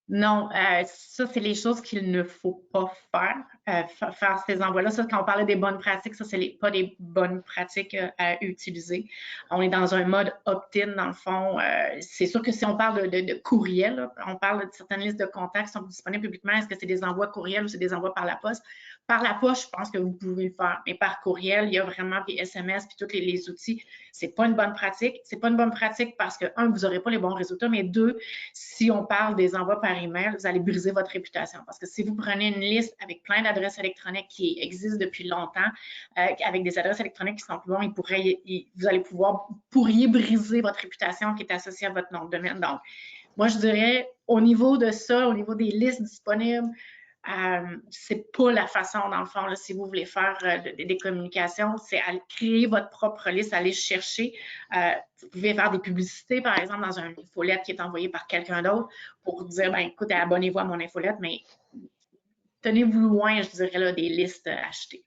Non, ça, c'est les choses qu'il ne faut pas faire, faire ces envois-là. Ça, quand on parlait des bonnes pratiques, ça, c'est pas des bonnes pratiques à utiliser. On est dans un mode opt-in, dans le fond. C'est sûr que si on parle de courriel, là, on parle de certaines listes de contacts qui sont disponibles publiquement. Est-ce que c'est des envois courriel ou c'est des envois par la poste? Par la poste, je pense que vous pouvez le faire. Mais par courriel, il y a vraiment des SMS puis tous les outils. C'est pas une bonne pratique. C'est pas une bonne pratique parce que, un, vous n'aurez pas les bons résultats, mais deux, si on parle des envois par email, vous allez briser votre réputation. Parce que si vous prenez une liste avec plein d'adresses électroniques qui existent depuis longtemps, avec des adresses électroniques qui sont plus bonnes, vous pourriez briser votre réputation qui est associée à votre nom de domaine. Donc, moi, je dirais, au niveau de ça, au niveau des listes disponibles, c'est pas la façon, dans le fond, là, si vous voulez faire des communications, c'est à créer votre propre liste, aller chercher. Vous pouvez faire des publicités, par exemple, dans une infolette qui est envoyée par quelqu'un d'autre pour dire, ben écoute, abonnez-vous à mon infolette, mais tenez-vous loin, je dirais, là, des listes achetées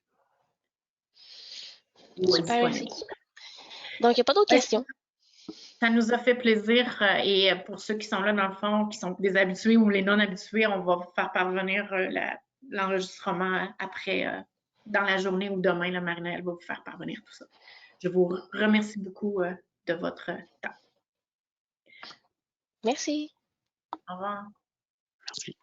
ou Super, merci. disponibles. Donc, il n'y a pas d'autres questions. Ça nous a fait plaisir et pour ceux qui sont là dans le fond, qui sont des habitués ou les non-habitués, on va vous faire parvenir l'enregistrement après, dans la journée ou demain, là, Marina, elle va vous faire parvenir tout ça. Je vous remercie beaucoup de votre temps. Merci. Au revoir. Merci.